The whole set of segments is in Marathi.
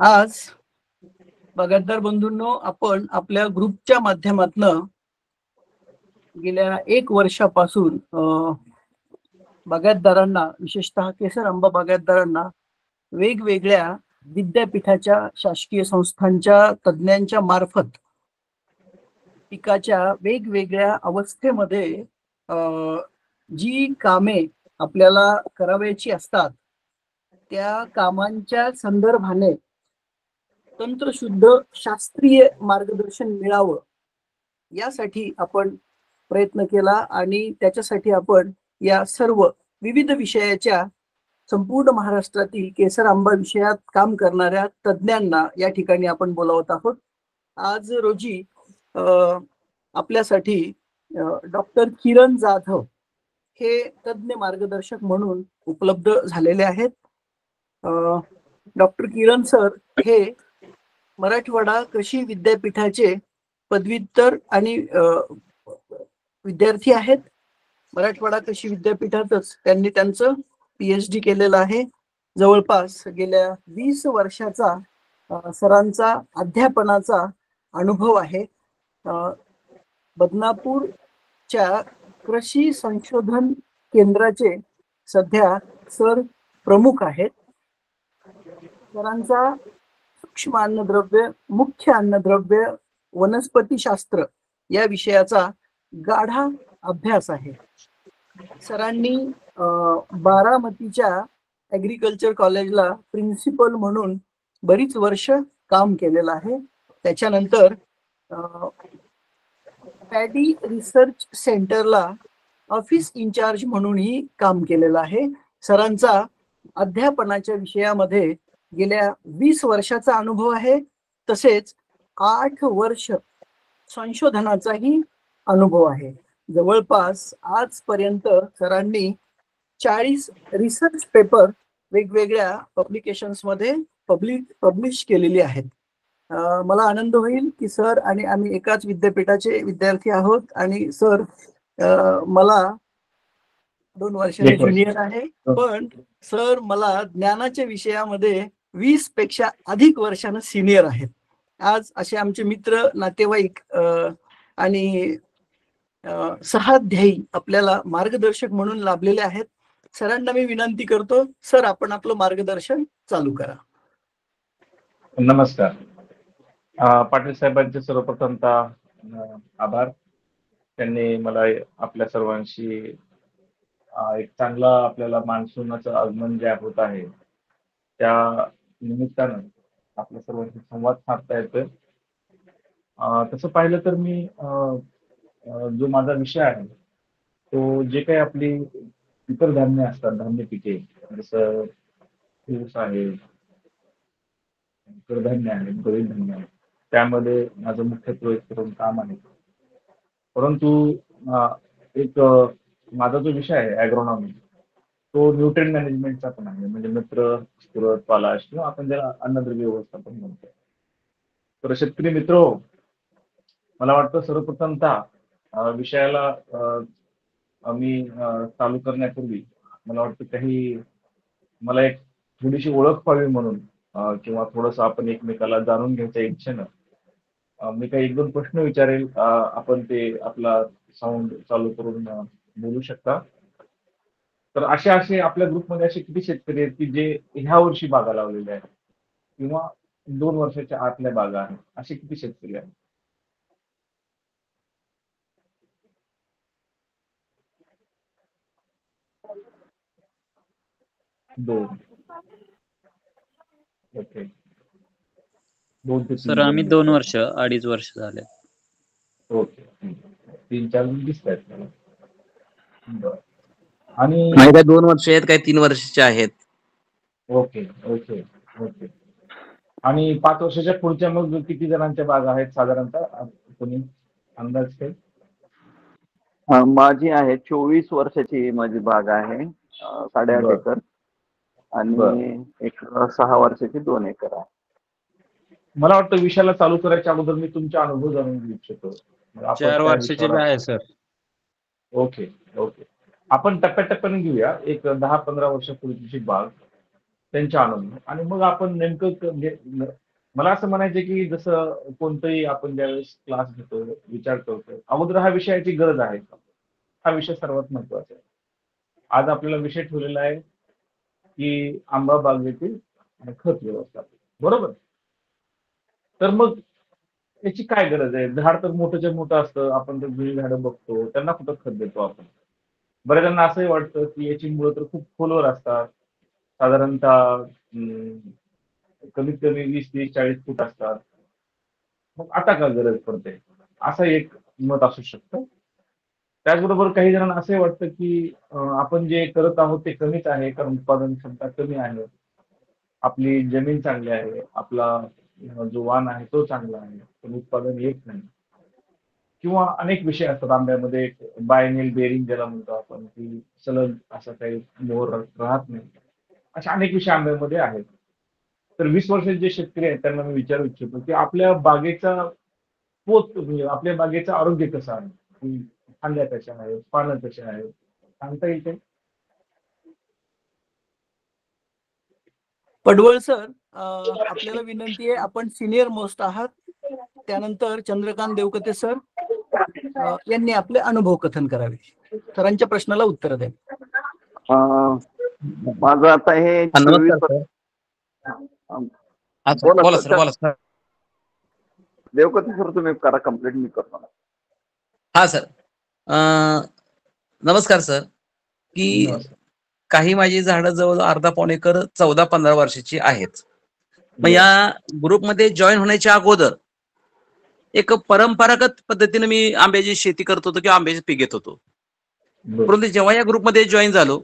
आज बागायतदार बंधूंनो, आपण आपल्या ग्रुपच्या माध्यमातनं गेल्या 1 वर्षापासून बागायतदारांना, विशेषतः केसर आंबा बागायतदारांना वेगवेगळ्या विद्यापीठाच्या, शासकीय संस्थांच्या तज्ञांच्या मार्फत पिकाच्या वेगवेगळ्या अवस्थेमध्ये जी कामे आपल्याला करावयाची असतात त्या कामांच्या संदर्भाने तंत्रशुद्ध शास्त्रीय मार्गदर्शन मिळावं यासाठी आपण प्रयत्न केला आणि त्याच्यासाठी आपण या सर्व विविध विषयाच्या संपूर्ण महाराष्ट्रातील केसर आंबा विषयात काम करणाऱ्या तज्ञांना या ठिकाणी आपण बोलावत आहोत. आज रोजी आपल्यासाठी डॉक्टर किरण जाधव हे तज्ञ मार्गदर्शक म्हणून उपलब्ध झालेले आहेत. डॉक्टर किरण सर हे मराठवाडा कृषी विद्यापीठाचे पदव्युत्तर आणि विद्यार्थी आहेत. मराठवाडा कृषी विद्यापीठातच त्यांनी त्यांचं PhD केलेलं आहे. जवळपास गेल्या 20 वर्षाचा सरांचा अध्यापनाचा अनुभव आहे. बदनापूरच्या कृषी संशोधन केंद्राचे सध्या सर प्रमुख आहेत. सरांचा सूक्ष्म अन्नद्रव्य, मुख्य अन्नद्रव्य, वनस्पतीशास्त्र या विषयाचा गाढा अभ्यास आहे. सरांनी बारामतीच्या ॲग्रिकल्चर कॉलेजला प्रिन्सिपल म्हणून बरीच वर्ष काम केलेलं आहे. त्याच्यानंतर पॅडी रिसर्च सेंटरला ऑफिस इन्चार्ज म्हणूनही काम केलेलं आहे. सरांचा अध्यापनाच्या विषयामध्ये गेल्या 20 वर्षाचा अनुभव आहे. तसेच 8 वर्ष संशोधनाचाही अनुभव आहे. जवळपास आजपर्यंत सरांनी 40 रिसर्च पेपर वेगवेगळ्या पब्लिकेशन्स मध्ये पब्लिश केलेली आहेत. मला आनंद होईल की सर आणि आम्ही एकाच विद्यापीठाचे विद्यार्थी आहोत आणि सर मला 2 वर्षांनी ज्युनियर आहे, पण सर मला ज्ञानाच्या विषयामध्ये 20 पेक्षा अधिक वर्षानं सिनियर आहेत. आज असे आमचे मित्र, नातेवाईक आणि सहाध्यायी आपल्याला मार्गदर्शक म्हणून लाभलेले आहेत. सरांना मी विनंती करतो, सर आपण आपलं मार्गदर्शन चालू करा. नमस्कार. पाटील साहेबांचे सर्वप्रथमतः आभार. त्यांनी मला आपल्या सर्वांशी एक चांगला आपल्याला मान्सूनचं आगमन जे होत आहे त्या निमित्तानं आपल्या सर्वांशी संवाद साधता येतोय. तसं पाहिलं तर मी जो माझा विषय आहे तो जे काही आपली इतर धान्य असतात, धान्य पिके, जसं ऊस आहे, कडधान्य आहे, गळीत धान्य आहे, त्यामध्ये माझं मुख्यत्वे करून काम आहे. परंतु एक माझा जो विषय आहे ॲग्रोनॉमी तो न्यूट्रिएंट मॅनेजमेंटचा पण आहे, म्हणजे मित्र, स्फुरद, पालाश किंवा आपण ज्याला अन्नद्रव्य व्यवस्थापन म्हणतो. तर शेतकरी मित्र, मला वाटतं सर्वप्रथमतः विषयाला मी चालू करण्यापूर्वी मला वाटतं काही मला एक थोडीशी ओळख व्हावी म्हणून किंवा थोडंसं आपण एकमेकाला जाणून घ्यायच्या इच्छेनं मी काही 1-2 प्रश्न विचारेल. आपण ते आपला साऊंड चालू करून बोलू शकता. तर असे आपल्या ग्रुपमध्ये असे किती शेतकरी आहेत की जे ह्या वर्षी बागा लावलेल्या आहेत किंवा 2 वर्षाच्या आतल्या बागा आहेत, असे किती शेतकरी आहेत? दोन. ओके. 2 ते 3 सर आम्ही 2 वर्ष, 2.5 वर्ष झाले. ओके. 3-4 दिसत आहेत मला. बरं. आणि काही 2 वर्ष आहेत, काही 3 वर्षाचे आहेत. Okay okay okay. आणि 5 वर्षाच्या पुढच्या मग किती जणांच्या बागा आहेत साधारणतः, कोणी अंदाज काही? माझी आहे 24 वर्षाची माझी बाग आहे, 8.5 एकर आणि एक 6 वर्षाची 2 एकर आहे. मला वाटतं विषयाला चालू करायच्या अगोदर मी तुमचा अनुभव जाणून घेऊ इच्छितो. 4 वर्षाचे आहे सर. Okay okay. आपण टप्प्याटप्प्याने घेऊया. एक 10-15 वर्षापूर्वीची बाग त्यांच्या अनुभव आणि मग आपण नेमकं मला असं म्हणायचं की जसं कोणतंही आपण ज्यावेळेस क्लास घेतो, विचार करतो, अगोदर हा विषयाची गरज आहे का? हा विषय सर्वात महत्वाचा आहे. आज आपल्याला विषय ठेवलेला आहे की आंबा बागेतील खत व्यवस्थापन, बरोबर? तर मग त्याची काय गरज आहे? झाड तर मोठंच्या मोठं असतं, आपण तर जुनी झाडं बघतो, त्यांना कुठं खत देतो आपण? बऱ्याच जणांना असंही वाटतं की याची मुळं तर खूप खोलवर असतात, साधारणतः कमीत कमी 20-30-40 फूट असतात. मग आता का गरज पडते? असं एक मत असू शकतं. त्याचबरोबर काही जणांना असंही वाटतं की आपण जे करत आहोत ते कमीच आहे, कारण उत्पादन क्षमता कमी आहे. आपली जमीन चांगली आहे, आपला जो वाण आहे तो चांगला आहे, पण उत्पादन येत नाही. किंवा अनेक विषय असतात आंब्यामध्ये, बायनेल बेरिंग ज्याला म्हणतो आपण, की सलग असं काही मोहर राहत नाही. असे अनेक विषय आंब्यामध्ये आहेत. तर 20 वर्षाचे जे शेतकरी आहेत त्यांना मी विचारू इच्छितो, की आपल्या बागेचा पोत म्हणजे आपल्या बागेचं आरोग्य कसं आहे? की फांद्या कशा आहेत, पानं कशी आहेत? सांगता येईल काही? पडवळ सर, आपल्याला विनंती आहे, आपण सिनियर मोस्ट आहात. त्यानंतर चंद्रकांत देवकते सर यांनी आपले अनुभव कथन करावे. सरांच्या प्रश्नाला उत्तर द्या. माझं आता हे 24 नमस्कार सर. बोला बोला सर. सर, बोला सर. देवकते सर तुम्ही करा कंप्लीट, मी करतो. हा सर. नमस्कार सर. की काही माझी झाडं जवळ अर्धा पाऊण एकर 14-15 वर्षाची आहेत. मग या ग्रुपमध्ये जॉईन होण्याच्या अगोदर एक परंपरागत पद्धतीने मी आंब्याची शेती करत होतो किंवा आंब्याचे पीक घेत होतो. परंतु जेव्हा या ग्रुपमध्ये जॉईन झालो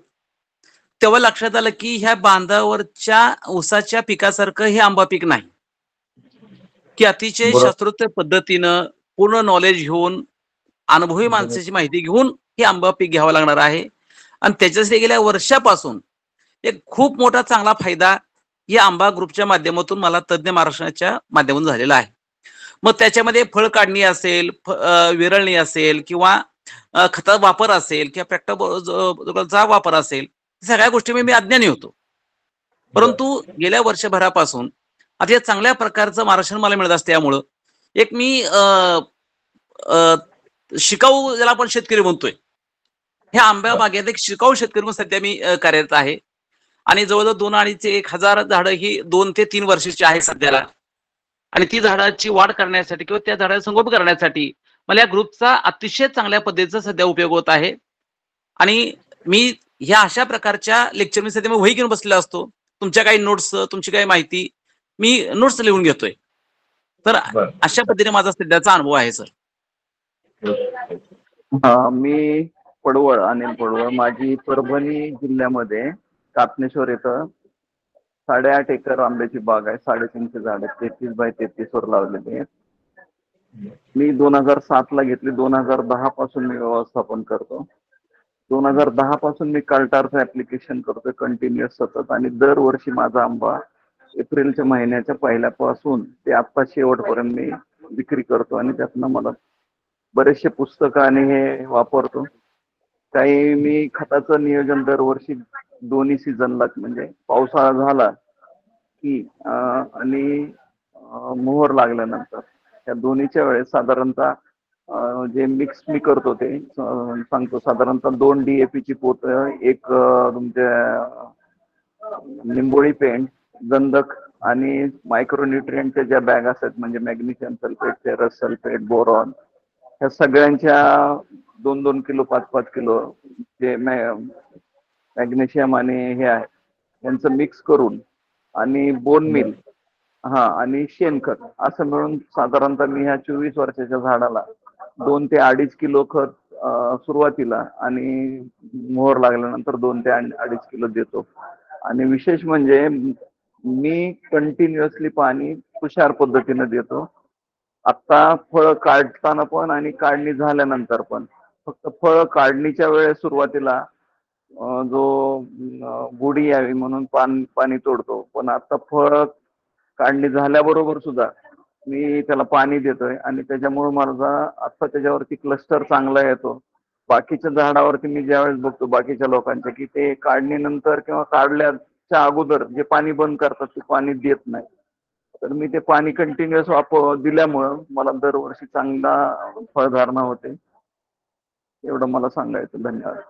तेव्हा लक्षात आलं की ह्या बांधावरच्या ऊसाच्या पिकासारखं हे आंबा पीक नाही, की अतिशय शास्त्रोक्त पद्धतीनं पूर्ण नॉलेज घेऊन अनुभवी माणसाची माहिती घेऊन हे आंबा पीक घ्यावं लागणार आहे. आणि त्याच्यासाठी गेल्या वर्षापासून एक खूप मोठा चांगला फायदा या आंबा ग्रुपच्या माध्यमातून मला तज्ज्ञ मार्गदर्शनाच्या माध्यमातून झालेला आहे. मग त्याच्यामध्ये फळ काढणी असेल, विरळणी असेल किंवा खताचा वापर असेल किंवा प्रॅक्टिकलचा वापर असेल, सगळ्या गोष्टी मी अज्ञानी होतो. परंतु गेल्या वर्षभरापासून आता या चांगल्या प्रकारचं मार्गदर्शन मला मिळत असल्यामुळं एक मी शिकाऊ ज्याला आपण शेतकरी म्हणतोय, ह्या आंब्या बागेत एक शिकाऊ शेतकरी म्हणून सध्या मी कार्यरत आहे. आणि जवळजवळ 2,500-1,000 झाडं ही 2 ते 3 वर्षाची आहे सध्याला. आणि ती झाडाची वाढ करण्यासाठी किंवा त्या झाडाचं संगोपन करण्यासाठी मला या ग्रुपचा अतिशय चांगल्या पद्धतीचा सध्या उपयोग होत आहे. आणि मी ह्या अशा प्रकारच्या लेक्चर मी सध्या वही घेऊन बसलेला असतो. तुमच्या काही नोट्स, तुमची काही माहिती मी नोट्स लिहून घेतोय. तर अशा पद्धतीने माझा सध्याचा अनुभव आहे सर. मी पडवळ, अनिल पडवळ. माझी परभणी जिल्ह्यामध्ये कातनेश्वर इथं 8.5 एकर आंब्याची बाग आहे. 350 झाड 33 बाय 33 वर लावलेली आहे. मी 2007 ला घेतली. 2010 पासून मी व्यवस्थापन करतो. 2010 पासून मी कार्टारचं ऍप्लिकेशन करतोय कंटिन्युअस सतत. आणि दरवर्षी माझा आंबा एप्रिलच्या महिन्याच्या पहिल्यापासून ते आता शेवटपर्यंत मी विक्री करतो. आणि त्यातनं मला बरेचसे पुस्तकं आणि हे वापरतो. काही मी खताचं नियोजन दरवर्षी दोन्ही सीझनला, म्हणजे पावसाळा झाला की आणि मोहर लागल्यानंतर त्या दोन्हीच्या वेळेस साधारणतः जे मिक्स मी करतो ते सांगतो. साधारणतः 2 DAP ची पोत, एक तुमच्या निंबोळी पेंट, गंधक आणि मायक्रोन्युट्रिएंटच्या ज्या बॅग असतात, म्हणजे magnesium sulphate, ferrous sulphate, boron, ह्या सगळ्यांच्या 2-2 किलो 5-5 किलो जे मॅग्नेशियम आणि हे आहे यांचं मिक्स करून, आणि बोन मिल आणि शेणखत असं मिळून साधारणतः मी ह्या 24 वर्षाच्या झाडाला 2 ते 2.5 किलो खत सुरुवातीला आणि मोहर लागल्यानंतर 2 ते 2.5 किलो देतो. आणि विशेष म्हणजे मी कंटिन्युअसली पाणी तुषार पद्धतीने देतो. आता फळ काढताना पण आणि काढणी झाल्यानंतर पण. फक्त फळ काढणीच्या वेळेस सुरुवातीला जो बुडी यावी म्हणून पाणी तोडतो. पण आता फळ काढणी झाल्याबरोबर सुद्धा मी त्याला पाणी देतोय. आणि त्याच्यामुळे माझा आता त्याच्यावरती क्लस्टर चांगला येतो. बाकीच्या झाडावरती मी ज्यावेळेस बघतो बाकीच्या लोकांच्या, की ते काढणीनंतर किंवा काढल्या च्या अगोदर जे पाणी बंद करतात ते पाणी देत नाही. तर मी ते पाणी कंटिन्युअस दिल्यामुळं मला दरवर्षी चांगला फळधारणा होते. एवढं मला सांगायचं. धन्यवाद.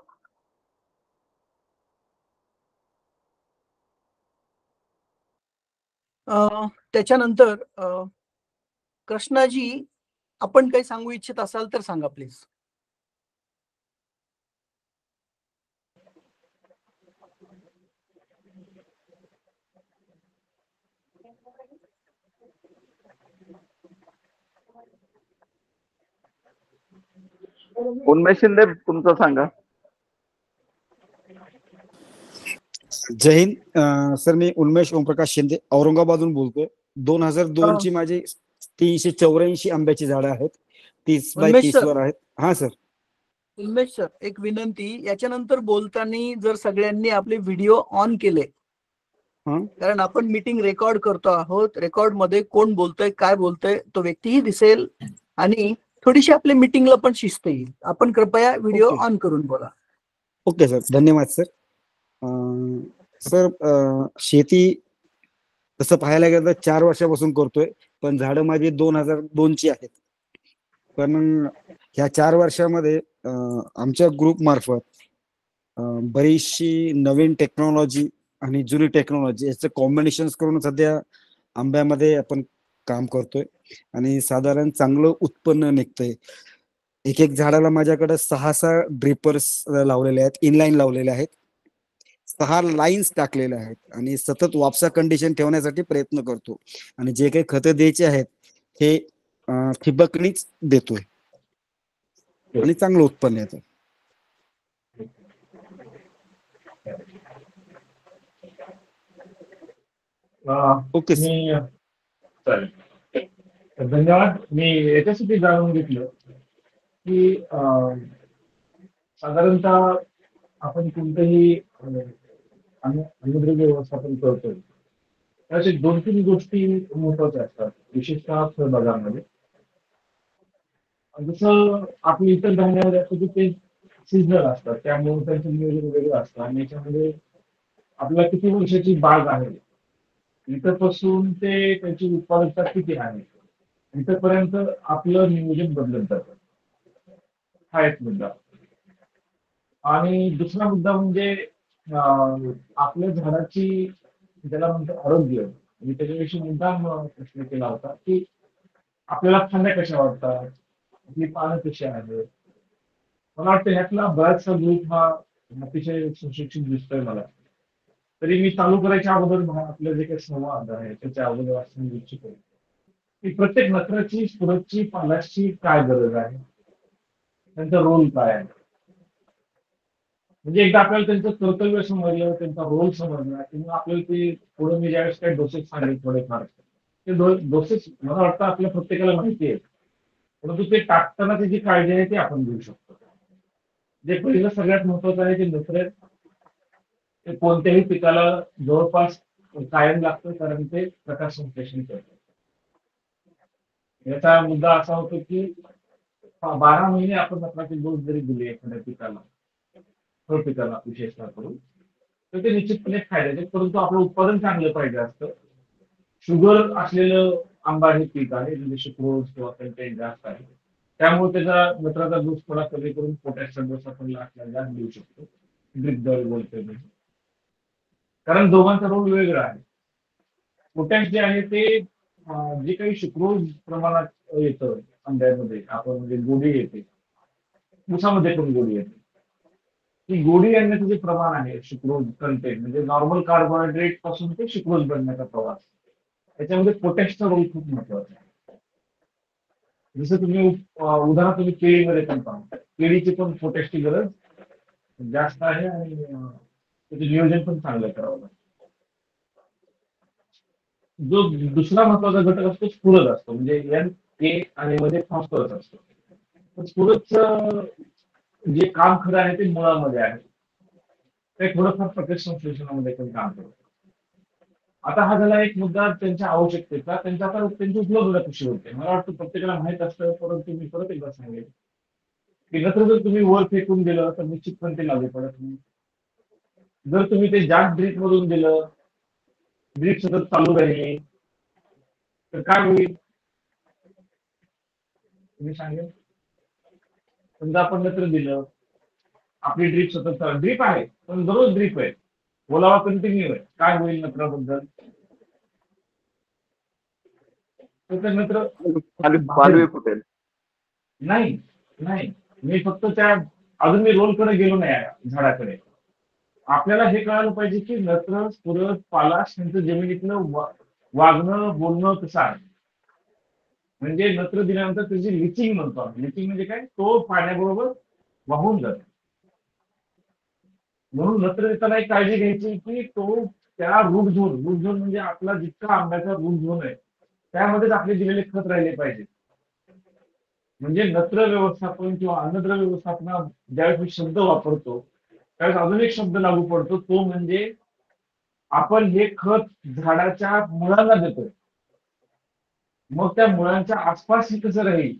त्याच्यानंतर कृष्णाजी, आपण काही सांगू इच्छित असाल तर सांगा प्लीज. उन्मेष शिंदे, तुमचं सांगा. जय हिंद. सर, मी उन्मेष ओमप्रकाश शिंदे औरंगाबादहून बोलतोय. 2002 ची माझी 384 आंब्याची झाडं आहेत. 30 बाय उन्मेष 30 सर. वर आहेत. हा सर. उन्मेष सर, एक विनंती, याच्यानंतर बोलताना जर सगळ्यांनी आपले व्हिडिओ ऑन केले, कारण आपण मीटिंग रेकॉर्ड करतो आहोत, रेकॉर्ड मध्ये कोण बोलतोय काय बोलतोय तो व्यक्तीही दिसेल आणि थोडीशी आपल्या मीटिंगला पण शिस्त येईल. आपण कृपया व्हिडिओ ऑन करून बोला. ओके सर, धन्यवाद सर. सर, शेती तसं पाहायला गेलं तर 4 वर्षापासून करतोय, पण झाडं माझी 2002 ची आहेत. पण ह्या 4 वर्षामध्ये आमच्या ग्रुप मार्फत बरीचशी नवीन टेक्नॉलॉजी आणि जुनी टेक्नॉलॉजी याचं कॉम्बिनेशन करून सध्या आंब्यामध्ये आपण काम करतोय आणि साधारण चांगलं उत्पन्न निघतंय. एक झाडाला माझ्याकडे 6 ड्रिपर्स लावलेले आहेत, इनलाईन लावलेले आहेत, 6 लाईन्स टाकलेल्या आहेत आणि सतत वापसा कंडिशन ठेवण्यासाठी प्रयत्न करतो. आणि जे काही खतं द्यायचे आहेत हे ठिबकनीच देतोय आणि चांगलं उत्पन्न येतं. Okay sir. चालेल. धन्यवाद. मी याच्यासाठी जाणून घेतलं की साधारणतः आपण कोणतंही अन्नद्रव्य व्यवस्थापन करतोय त्याचे 2-3 गोष्टी महत्वाच्या असतात, विशेषतः फळबागांमध्ये. जसं आपली इतर धान्यामध्ये असतं की ते सीझनल असतात, त्यामुळे त्यांचं नियोजन वेगळं असतं आणि याच्यामध्ये आपल्याला किती वर्षाची बाग आहे, इथपासून ते त्याची उत्पादकता किती आहे, इथपर्यंत आपलं नियोजन बदलत जातं. हा एक मुद्दा. आणि दुसरा मुद्दा म्हणजे आपल्या झाडाची, ज्याला म्हणतो आरोग्य, मी त्याच्याविषयी मुद्दाम प्रश्न केला होता की आपल्याला फांद्या कशा वाटतात, आपली पानं कशी आहेत. मला वाटतं ह्यातला बराचसा ग्रुप हा अतिशय सुशिक्षित दिसतोय मला. तरी मी चालू करायच्या अगोदर आपलं जे काही संवाद आहे त्याच्या अगोदर असं सांगू इच्छितो की प्रत्येक नत्राची, स्फुरतची, पालाची काय गरज आहे, त्यांचा रोल काय आहे. म्हणजे एकदा आपल्याला त्यांचं कर्तव्य समजलं, त्यांचा रोल समजला, किंवा आपल्याला ते पुढे मी ज्यावेळेस काही डोसेस सांगेल थोडेफार, ते डोसेस मला वाटतं आपल्या प्रत्येकाला माहिती आहे, परंतु ते टाकताना त्याची काळजी आहे ती आपण घेऊ शकतो. जे पहिलं सगळ्यात महत्वाचं आहे ते नत्र, ते कोणत्याही पिकाला जवळपास कायम लागतं, कारण ते प्रकाश संश्लेषण करतं. याचा मुद्दा असा होतो की 12 महिने आपण नत्राचे डोस जरी दिले एखाद्या पिकाला, फळ पिकाला विशेषतः करून, तर ते निश्चितपणे फायद्याचे, परंतु आपलं उत्पादन चांगलं पाहिजे असतं. शुगर असलेलं आंबा हे पीक आहे, म्हणजे शुक्रोज किंवा कंटेंट जास्त आहे, त्यामुळे त्याचा नत्राचा डोस थोडा कमी करून पोटॅशचा डोस आपण जास्त देऊ शकतो. ड्रिप द्वारे बोलतोय मी, कारण दोघांचा रोल वेगळा आहे. पोटॅश जे आहे ते जे काही शुक्रोज प्रमाणात येतं आंब्यामध्ये, आपण म्हणजे गोडी येते, ऊसामध्ये पण गोडी येते, ती गोडी आणण्याचं जे प्रमाण आहे शुक्रोज कंटेंट, म्हणजे नॉर्मल कार्बोहायड्रेट पासून ते शुक्रोज बनण्याचा प्रवास, त्याच्यामध्ये पोटॅशचा रोल खूप महत्वाचा आहे. जसं तुम्ही उदाहरण तुम्ही केळीमध्ये पण पाहा, केळीची पण पोटॅशची गरज जास्त आहे आणि त्याचं नियोजन पण चांगलं करावं लागतं. जो दुसरा महत्वाचा घटक असतो स्फुरद असतो, म्हणजे एन, के आणि मध्ये फॉस्फरस असतो. तर स्फुरदचं जे काम खरं आहे ते मुळामध्ये आहे, ते थोडंफार प्रकाश संश्लेषणामध्ये पण काम करतं. आता हा झाला एक मुद्दा त्यांच्या आवश्यकतेचा, त्यांच्या आता त्यांची उपलब्धता कशी होते. मला वाटतं प्रत्येकाला माहित असतं, परंतु मी परत एकदा सांगेन की नत्र जर तुम्ही वर फेकून दिलं तर निश्चितपणे ते लागू पडत नाही. जर तुम्ही ते जास्त ड्रीप मधून दिलं, ड्रीप सतत चालू राहिली, तर काय होईल तुम्ही सांगेल. समजा आपण नत्र दिलं, आपली ड्रीप सतत ड्रीप आहे पण दररोज ड्रीप आहे, ओलावा कंटिन्यू आहे, काय होईल नत्राबद्दल. तर नत्र खाली पालवी फुटेल. नाही नाही, मी फक्त त्या अजून मी रोलकडे गेलो नाही झाडाकडे. आपल्याला हे कळायला पाहिजे की नत्र, स्फुरद, पालाश यांचं जमिनीतलं वागणं बोलणं कसं आहे. म्हणजे नत्र दिल्यानंतर त्याची लिचिंग म्हणतो आपण. लिचिंग म्हणजे काय, तो पाण्याबरोबर वाहून जातो. म्हणून नत्र देताना एक काळजी घ्यायची की तो त्या रूट झोन म्हणजे आपला जितका आंब्याचा रूट झोन आहे त्यामध्येच आपले दिलेले खत राहिले पाहिजे. म्हणजे नत्र व्यवस्थापन किंवा अन्नद्रव्य व्यवस्थापना ज्यावेळेस मी शब्द वापरतो त्यावेळेस अजून एक शब्द लागू पडतो, तो म्हणजे आपण हे खत झाडाच्या मुळांना देतोय. मग त्या मुळांच्या आसपास हे कसं राहील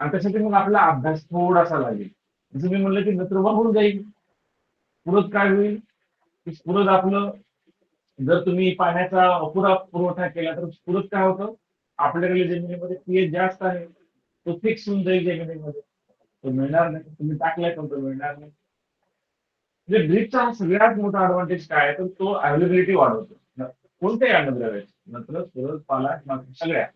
आणि त्यासाठी मग आपला अभ्यास थोडासा लागेल. जसं मी म्हणलं की नत्र वाहून जाईल, स्फुरद काय होईल की स्फुरद आपलं, जर तुम्ही पाण्याचा अपुरा पुरवठा केला तर स्फुरद काय होतं, आपल्याकडे जमिनीमध्ये पीएच जास्त आहे, तो फिक्स होऊन जाईल जमिनीमध्ये, तो मिळणार नाही. तुम्ही टाकलाय पण तो मिळणार नाही. म्हणजे ड्रीपचा हा सगळ्यात मोठा ऍडव्हान्टेज काय आहे तर तो अवेलेबिलिटी वाढवतो. कोणत्याही अन्नद्रव्याची, नत्र, स्फुरद, पालाश, सगळ्या.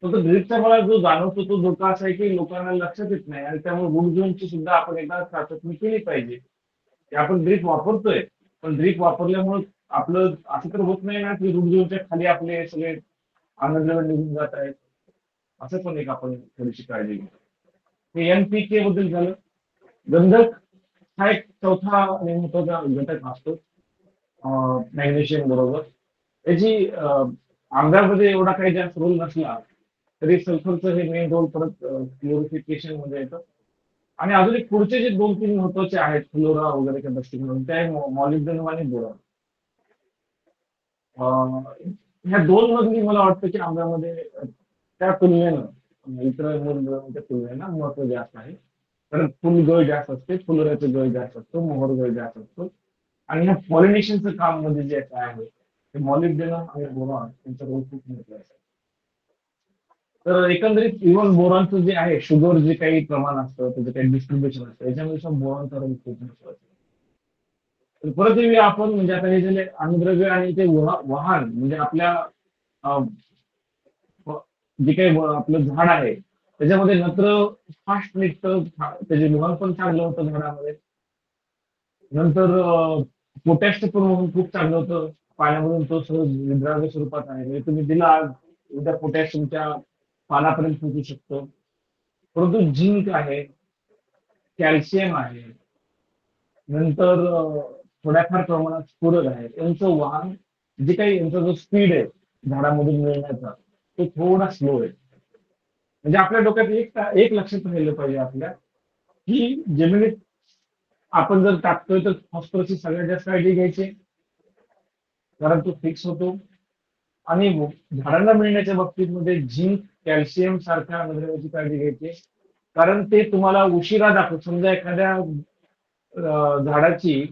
फक्त ड्रीपचा मला जो जाणवतो तो धोका असा आहे की लोकांना लक्षात येत नाही आणि त्यामुळे रूट झोनची सुद्धा आपण एकदा चाचपणी केली पाहिजे की आपण ड्रीप वापरतोय, पण ड्रीप वापरल्यामुळे आपलं असं तर होत नाही ना की रूट झोनच्या खाली आपले सगळे अन्नद्रव्य निघून जात आहेत. असं पण एक आपण थोडीशी काळजी घेऊ. हे NPK बद्दल झालं. गंधक हा एक चौथा आणि महत्वाचा घटक असतो मॅग्नेशियम बरोबर. याची आंब्यामध्ये एवढा काही जास्त रोल नसला तरी सल्फरचं हे मेन रोल परत प्युरिफिकेशन मध्ये येतं. आणि अजून एक पुढचे जे 2-3 महत्वाचे आहेत फ्लोरा वगैरेच्या दृष्टीकोनातून ते आहे मॉलिब्डेनम आणि बोरॉन. ह्या दोन मधली मला वाटतं की आंब्यामध्ये त्या तुलनेनं इतर मूलद्रव्यांच्या तुलनेनं महत्व जास्त आहे. कारण फुलगळ जास्त असते, फुलोऱ्याचं गळ जास्त असतो, मोहर गळ जास्त असतो. आणि ह्या पॉलिनेशनचं काम मध्ये जे काय आहे ते मॉलिब्डेनम आणि बोरॉन यांचा रोल खूप महत्वाचा आहे. तर एकंदरीत इव्हन बोरॉनचं जे आहे शुगर जे काही प्रमाण असतं त्याचं काही डिस्ट्रीब्युशन असतं याच्यामध्ये बोरॉनचा रोल खूप महत्वाचा आहे. तर परत येऊया आपण, म्हणजे आता हे झाले अन्नद्रव्य आणि ते वाहन म्हणजे आपल्या जे काही आपलं झाड आहे त्याच्यामध्ये नत्र फास्ट निघतं, त्याचे वहन पण चांगलं होतं झाडामध्ये. नंतर पोटॅशचं पण वहन खूप चांगलं होतं पाण्यामधून, तो सहज विद्राव्य स्वरूपात आहे. म्हणजे तुम्ही दिला आज उद्या पोटॅश तुमच्या पानापर्यंत पोहोचू शकतो. परंतु झिंक आहे, कॅल्शियम आहे, नंतर थोड्याफार प्रमाणात स्फुरद आहे. यांचं वाहन जे काही यांचा जो स्पीड आहे झाडामधून मिळण्याचा तो थोडा स्लो आहे. म्हणजे आपल्या डोक्यात एक लक्षात राहिलं पाहिजे आपल्या की जमिनीत आपण जर टाकतोय तर फॉस्फरसची सगळ्यात जास्त काळजी घ्यायची कारण तो फिक्स होतो. आणि झाडांना मिळण्याच्या बाबतीत झिंक, कॅल्शियम सारख्या अन्नद्रव्याची काळजी घ्यायची कारण ते तुम्हाला उशिरा दाखवत. समजा एखाद्या झाडाची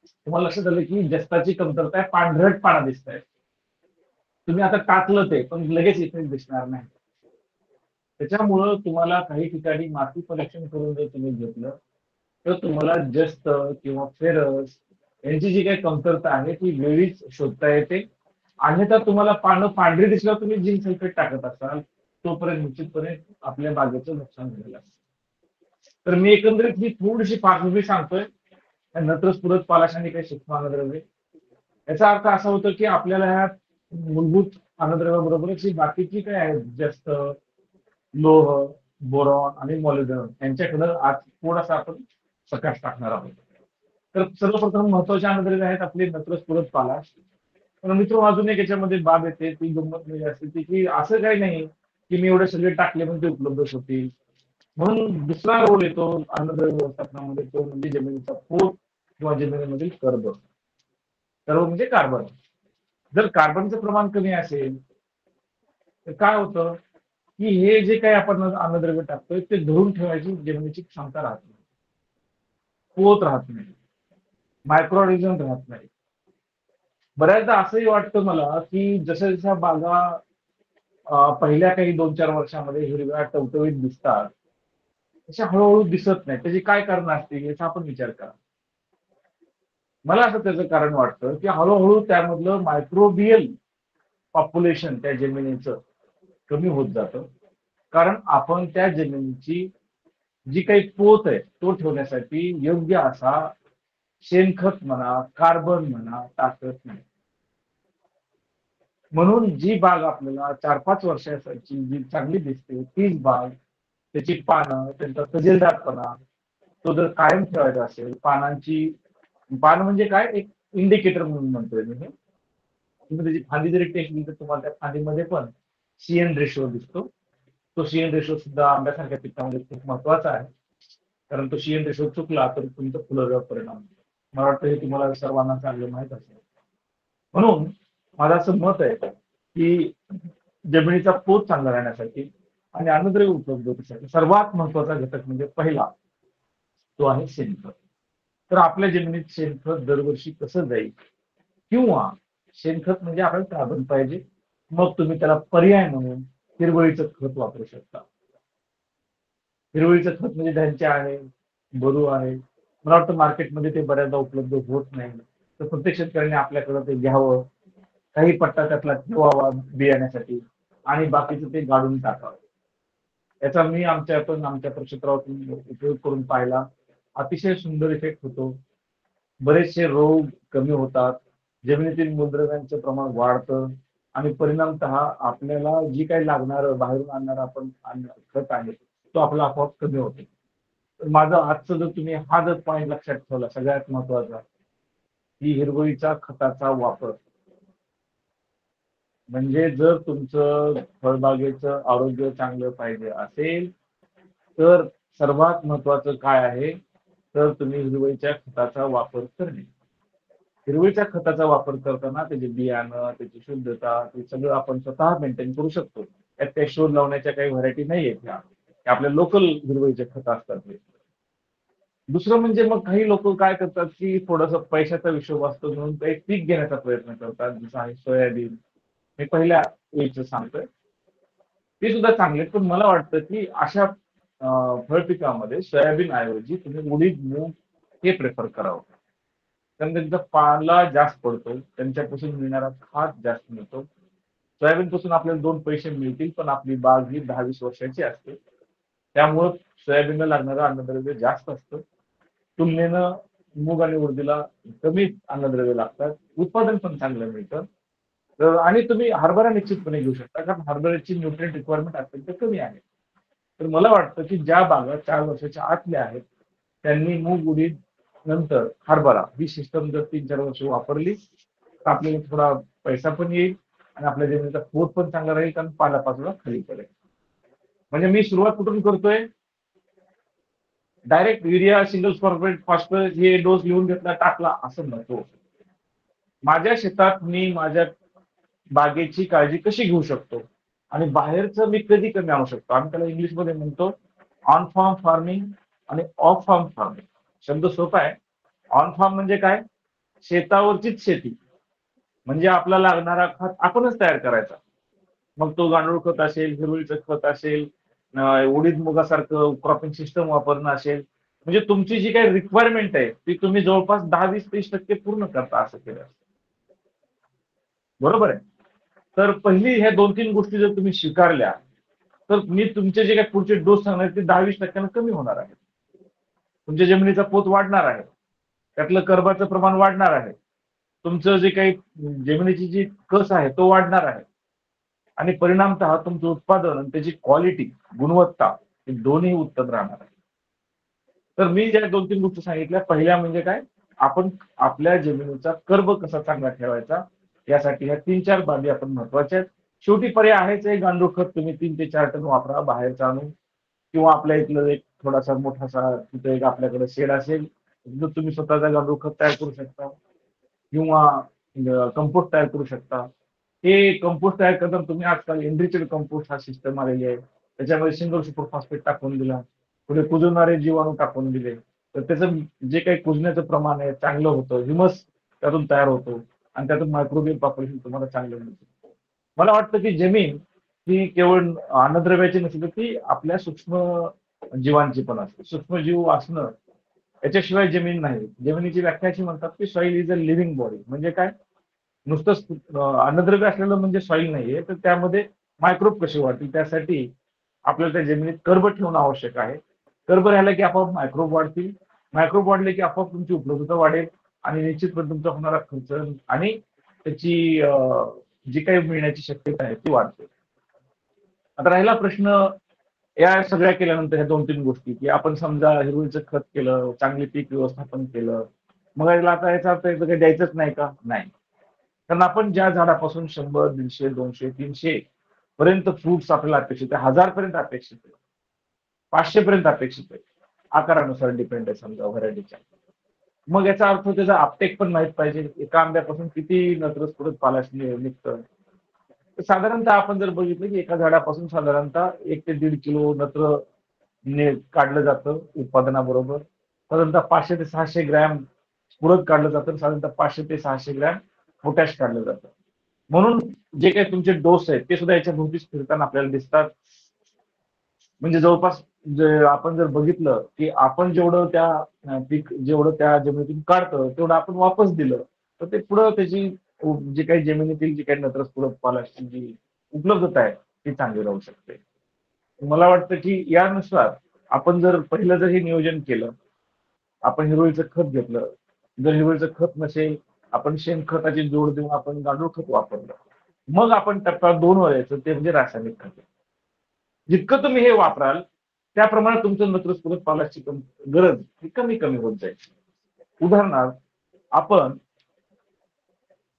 तुम्हाला लक्षात आलं की जस्ताची कमतरता आहे, पांढरट पाना दिसत आहे, तुम्ही आता टाकलं ते पण लगेच इफेक्ट दिसणार नाही. त्याच्यामुळं तुम्हाला काही ठिकाणी माती परीक्षण करून जर तुम्ही घेतलं तर तुम्हाला जस्त किंवा फेरस यांची जी काही कमतरता आहे ती वेळीच शोधता येते. अन्यथा तुम्हाला पानं पांढरी दिसल्यावर तुम्ही झिंक सल्फेट टाकत असाल तोपर्यंत निश्चितपणे आपल्या बागेचं नुकसान झालेलं असतं. तर मी एकंदरीत ही थोडीशी पार्श्वभूमी सांगतोय नत्र, स्फुरद, पालाश आणि काही सूक्ष्म अन्नद्रव्ये. याचा अर्थ असा होतो की आपल्याला ह्या मूलभूत अन्नद्रव्याबरोबरच ही बाकीची काय आहेत जास्त लोह, बोरॉन आणि मॉलिब्डेनम यांच्याकडे आज थोडासा आपण प्रकाश टाकणार आहोत. तर सर्वप्रथम महत्वाचे अन्नद्रव्य आहेत आपले नत्र, स्फुरद, पालाश. पण मित्र अजून एक याच्यामध्ये बाब येते ती गंमत म्हणजे असते की असं काही नाही की मी एवढे सगळे टाकले पण ते उपलब्ध होतील. म्हणून दुसरा रोल येतो अन्नद्रव्य व्यवस्थापनामध्ये, तो म्हणजे जमिनीचा पोत किंवा जमिनीमधील कर्ब. कर्ब म्हणजे कार्बन. जर कार्बनचं प्रमाण कमी असेल तर काय होतं की हे जे काही आपण अन्नद्रव्य टाकतोय ते धरून ठेवायची जमिनीची क्षमता राहत नाही, पोत राहत नाही. मायक्रो ऑर्गॅनिझम राहत नाही. बऱ्याचदा असंही वाटतं मला की जशा जशा बागा पहिल्या काही 2-4 वर्षामध्ये हिरव्या टवटवीत दिसतात, तशा हळूहळू दिसत नाही. त्याची काय कारण असतील याचा आपण विचार करा. मला असं त्याचं कारण वाटतं की हळूहळू त्यामधलं मायक्रोबियल पॉप्युलेशन त्या जमिनीचं कमी होत जातं. कारण आपण त्या जमिनीची जी काही पोत आहे तो ठेवण्यासाठी योग्य असा शेणखत म्हणा, कार्बन म्हणा टाकत नाही. म्हणून जी बाग आपल्याला 4-5 वर्षाची जी चांगली दिसते तीच बाग, त्याची पानं, त्यांचा तजेलदारपणा तो जर कायम ठेवायचा असेल, पानं म्हणजे काय एक इंडिकेटर म्हणून म्हणतोय मी हे. तुम्ही त्याची फांदी जरी टेकली तर तुम्हाला त्या फांदीमध्ये पण सीएन रेशो दिसतो. तो सीएन रेशो सुद्धा आंब्यासारख्या पिकामध्ये खूप महत्वाचा आहे. कारण तो सीएन रेशो चुकला तर तुमचं फुलऱ्यावर परिणाम होतो. मला वाटतं हे तुम्हाला सर्वांना चांगलं माहित असेल. म्हणून माझं असं मत आहे की जमिनीचा पोत चांगला राहण्यासाठी आणि अन्नद्रव्य उपलब्ध होण्यासाठी सर्वात महत्वाचा घटक म्हणजे पहिला तो आहे शेणखत. तर आपल्या जमिनीत शेणखत दरवर्षी कसं जाईल किंवा शेणखत म्हणजे आपल्याला कार्बन पाहिजे, मग तुम्ही त्याला पर्याय म्हणून हिरवळीचं खत वापरू शकता. हिरवळीचं खत म्हणजे ढांचे आहे, बरू आहे. मला वाटतं मार्केटमध्ये ते बऱ्याचदा उपलब्ध होत नाही. तर प्रत्येक शेतकऱ्याने आपल्याकडे ते घ्यावं, काही पट्टा त्यातला ठेवावा बियाण्यासाठी आणि बाकीचं ते गाडून टाकावं. याचा मी आमच्या क्षेत्रातून उपयोग करून पाहिला. अतिशय सुंदर इफेक्ट होतो. बरेचसे रोग कमी होतात, जमिनीतील मूलद्रव्यांचं प्रमाण वाढतं आणि परिणामतः आपल्याला जी काही लागणारं बाहेरून आणणारं आपण खत आहे तो आपला आपोआप कमी होतो. तर माझं आजचं जर तुम्ही हा जर पॉईंट लक्षात ठेवला सगळ्यात महत्वाचा की हिरवळीचा खताचा वापर. म्हणजे जर तुमचं फळबागेचं आरोग्य चांगलं पाहिजे असेल तर सर्वात महत्वाचं काय आहे तर तुम्ही हिरवळीच्या खताचा वापर करणे. हिरवळीच्या खताचा वापर करताना त्याचे बियाणं, त्याची शुद्धता ते सगळं आपण स्वतः मेंटेन करू शकतो. त्यात काही शोध लावण्याच्या काही व्हरायटी नाही आहेत ह्या. हे आपल्या लोकल हिरवळीचे खत असतात हे. दुसरं म्हणजे मग काही लोक काय करतात की थोडस पैशाचा हिशोब असतो म्हणून ते एक पीक घेण्याचा प्रयत्न करतात, जसं आहे सोयाबीन. मी पहिल्या वेळचं सांगतोय ते सुद्धा चांगले, पण मला वाटतं की अशा फळपिकामध्ये सोयाबीन ऐवजी तुम्ही उडीद, मूग हे प्रेफर करावं. कारण त्यांचा पाला जास्त पडतो, त्यांच्यापासून मिळणारा खाद जास्त मिळतो. सोयाबीन पासून आपल्याला 2 पैसे मिळतील, पण आपली बाग ही 10-20 वर्षाची असते. त्यामुळं सोयाबीनला लागणारं अन्नद्रव्य जास्त असतं. तुलनेनं मूग आणि उडीदला कमी अन्नद्रव्य लागतात. उत्पादन पण चांगलं मिळतं. तर आणि तुम्ही हरभरा निश्चितपणे घेऊ शकता, कारण हरभऱ्याची न्यूट्रिएंट रिक्वायरमेंट अत्यंत कमी आहे. तर मला वाटतं की ज्या बागा 4 वर्षाच्या आतल्या आहेत त्यांनी मूग, उडीद नंतर हरभरा ही सिस्टम जर 3-4 वर्ष वापरली तर आपल्याला थोडा पैसा पण येईल आणि आपल्या जमिनीचा पोत पण चांगला राहील कारण पालापाचोळा खाली पडेल. म्हणजे मी सुरुवात कुठून करतोय? डायरेक्ट युरिया, सिंगल फॉस्फरस हे डोस लिहून घेतला टाकला असं नको. माझ्या शेतात मी माझ्या बागेची काळजी कशी घेऊ शकतो आणि बाहेरचं मी कधी कमी आणू शकतो. आम्ही त्याला इंग्लिशमध्ये म्हणतो ऑन फार्म फार्मिंग आणि ऑफ फार्म फार्मिंग. शब्द सोपा आहे. ऑन फार्म म्हणजे काय? शेतावरचीच शेती. म्हणजे आपल्याला लागणारा खत आपणच तयार करायचा. मग तो गांडूळ खत असेल, हिरवळीचं खत असेल, उडीद मुगासारखं क्रॉपिंग सिस्टम वापरणं असेल. म्हणजे तुमची जी काही रिक्वायरमेंट आहे ती तुम्ही जवळपास 10-20-30% पूर्ण करता असं केलं. बरोबर आहे. तर पहिली ह्या 2-3 गोष्टी जर तुम्ही स्वीकारल्या तर मी तुमचे जे काही पुढचे डोस सांगणार ते 10-20% कमी होणार आहे. तुमच्या जमिनीचा पोत वाढणार आहे, त्यातलं कर्बाचं प्रमाण वाढणार आहे, तुमचं जे काही जमिनीची जी कस आहे तो वाढणार आहे आणि परिणामतः तुमचं उत्पादन आणि त्याची क्वालिटी, गुणवत्ता हे दोन्ही उत्तम राहणार आहे. तर मी ज्या 2-3 गोष्टी सांगितल्या, पहिल्या म्हणजे काय, आपण आपल्या जमिनीचा कर्ब कसा चांगला ठेवायचा यासाठी ह्या 3-4 बाबी आपण महत्वाच्या आहेत. शेवटी पर्याय आहेच आहे, गांडूळ खत तुम्ही 3 ते 4 टन वापरा बाहेरचं आणून, किंवा आपल्या इथलं एक थोडासा मोठासा तिथे एक आपल्याकडे शेड असेल तर तुम्ही स्वतःचा गांडूळ खत तयार करू शकता किंवा कंपोस्ट तयार करू शकता. हे कंपोस्ट तयार करताना तुम्ही आजकाल एनरिचड कंपोस्ट हा सिस्टम आलेली आहे. त्याच्यामध्ये सिंगल सुपर फॉस्फेट टाकून दिला, पुढे कुजवणारे जीवाणू टाकून दिले तर त्याचं जे काही कुजण्याचं प्रमाण आहे चांगलं होतं, ह्युमस त्यातून तयार होतो आणि त्यातून मायक्रोबियल पॉप्युलेशन तुम्हाला चांगलं मिळतं. मला वाटतं की जमीन ही केवळ अन्नद्रव्याची नसते, तर ती आपल्या सूक्ष्म जीवांची पण असते. सूक्ष्मजीव असणं याच्याशिवाय जमीन नाही. जमिनीची व्याख्या अशी म्हणतात की soil is a living body. म्हणजे काय? नुसतंच अन्नद्रव्य असलेलं म्हणजे सॉइल नाहीये, तर त्यामध्ये मायक्रोब कसे वाढतील त्यासाठी आपल्याला त्या जमिनीत कर्ब ठेवणं आवश्यक आहे. कर्ब राहिला की आपोआप मायक्रोब वाढतील. मायक्रोब वाढले की आपोआप तुमची उपलब्धता वाढेल आणि निश्चितपणे तुमचा होणारा खर्च आणि त्याची जी काही मिळण्याची शक्यता आहे ती वाढते. आता राहिला प्रश्न या सगळ्या केल्यानंतर ह्या 2-3 गोष्टी, की आपण समजा हिरवळीचं खत केलं, चांगले पीक व्यवस्थापन केलं. मग आता याचा अर्थ काही द्यायचंच नाही का? नाही. कारण आपण ज्या झाडापासून 100, 150, 200, 300 पर्यंत फ्रुट्स आपल्याला अपेक्षित आहे, 1000 पर्यंत अपेक्षित आहे, 500 पर्यंत अपेक्षित आहे. आकारानुसार डिपेंड आहे समजा व्हरायटीच्या. मग याचा अर्थ त्याचा अपटेक पण माहित पाहिजे. एका आंब्यापासून किती नत्रस परत पालाश निघतं. तर साधारणतः आपण जर बघितलं की एका झाडापासून साधारणतः 1 ते 1.5 किलो नत्र काढलं जातं उत्पादनाबरोबर. साधारणतः 500 ते 600 ग्रॅम स्फुरद काढलं जातं. साधारणतः 500 ते 600 ग्रॅम पोटॅश काढलं जातं. म्हणून जे काही तुमचे डोस आहेत ते सुद्धा याच्या भोवतीच फिरताना आपल्याला दिसतात. म्हणजे जवळपास आपण जर बघितलं की आपण जेवढं त्या पीक जेवढं त्या जमिनीतून काढतो तेवढं आपण वापस दिलं तर ते पुढं त्याची जी काही जमिनीतील जी काही नत्रस पूरक पालाशी जी उपलब्धता आहे ती चांगली राहू शकते. मला वाटतं की यानुसार आपण जर पहिलं जर हे नियोजन केलं, आपण हिरवळीचं खत घेतलं, जर हिरवळीचं खत नसेल आपण शेणखताची जोड देऊन आपण गांडूळ खत वापरलं, मग आपण टप्पा 2 वर यायचं ते म्हणजे रासायनिक खत. जितकं तुम्ही हे वापराल त्याप्रमाणे तुमचं नत्रस्फुरत पालाची गरज ही कमी कमी होत जाईल. उदाहरणार्थ आपण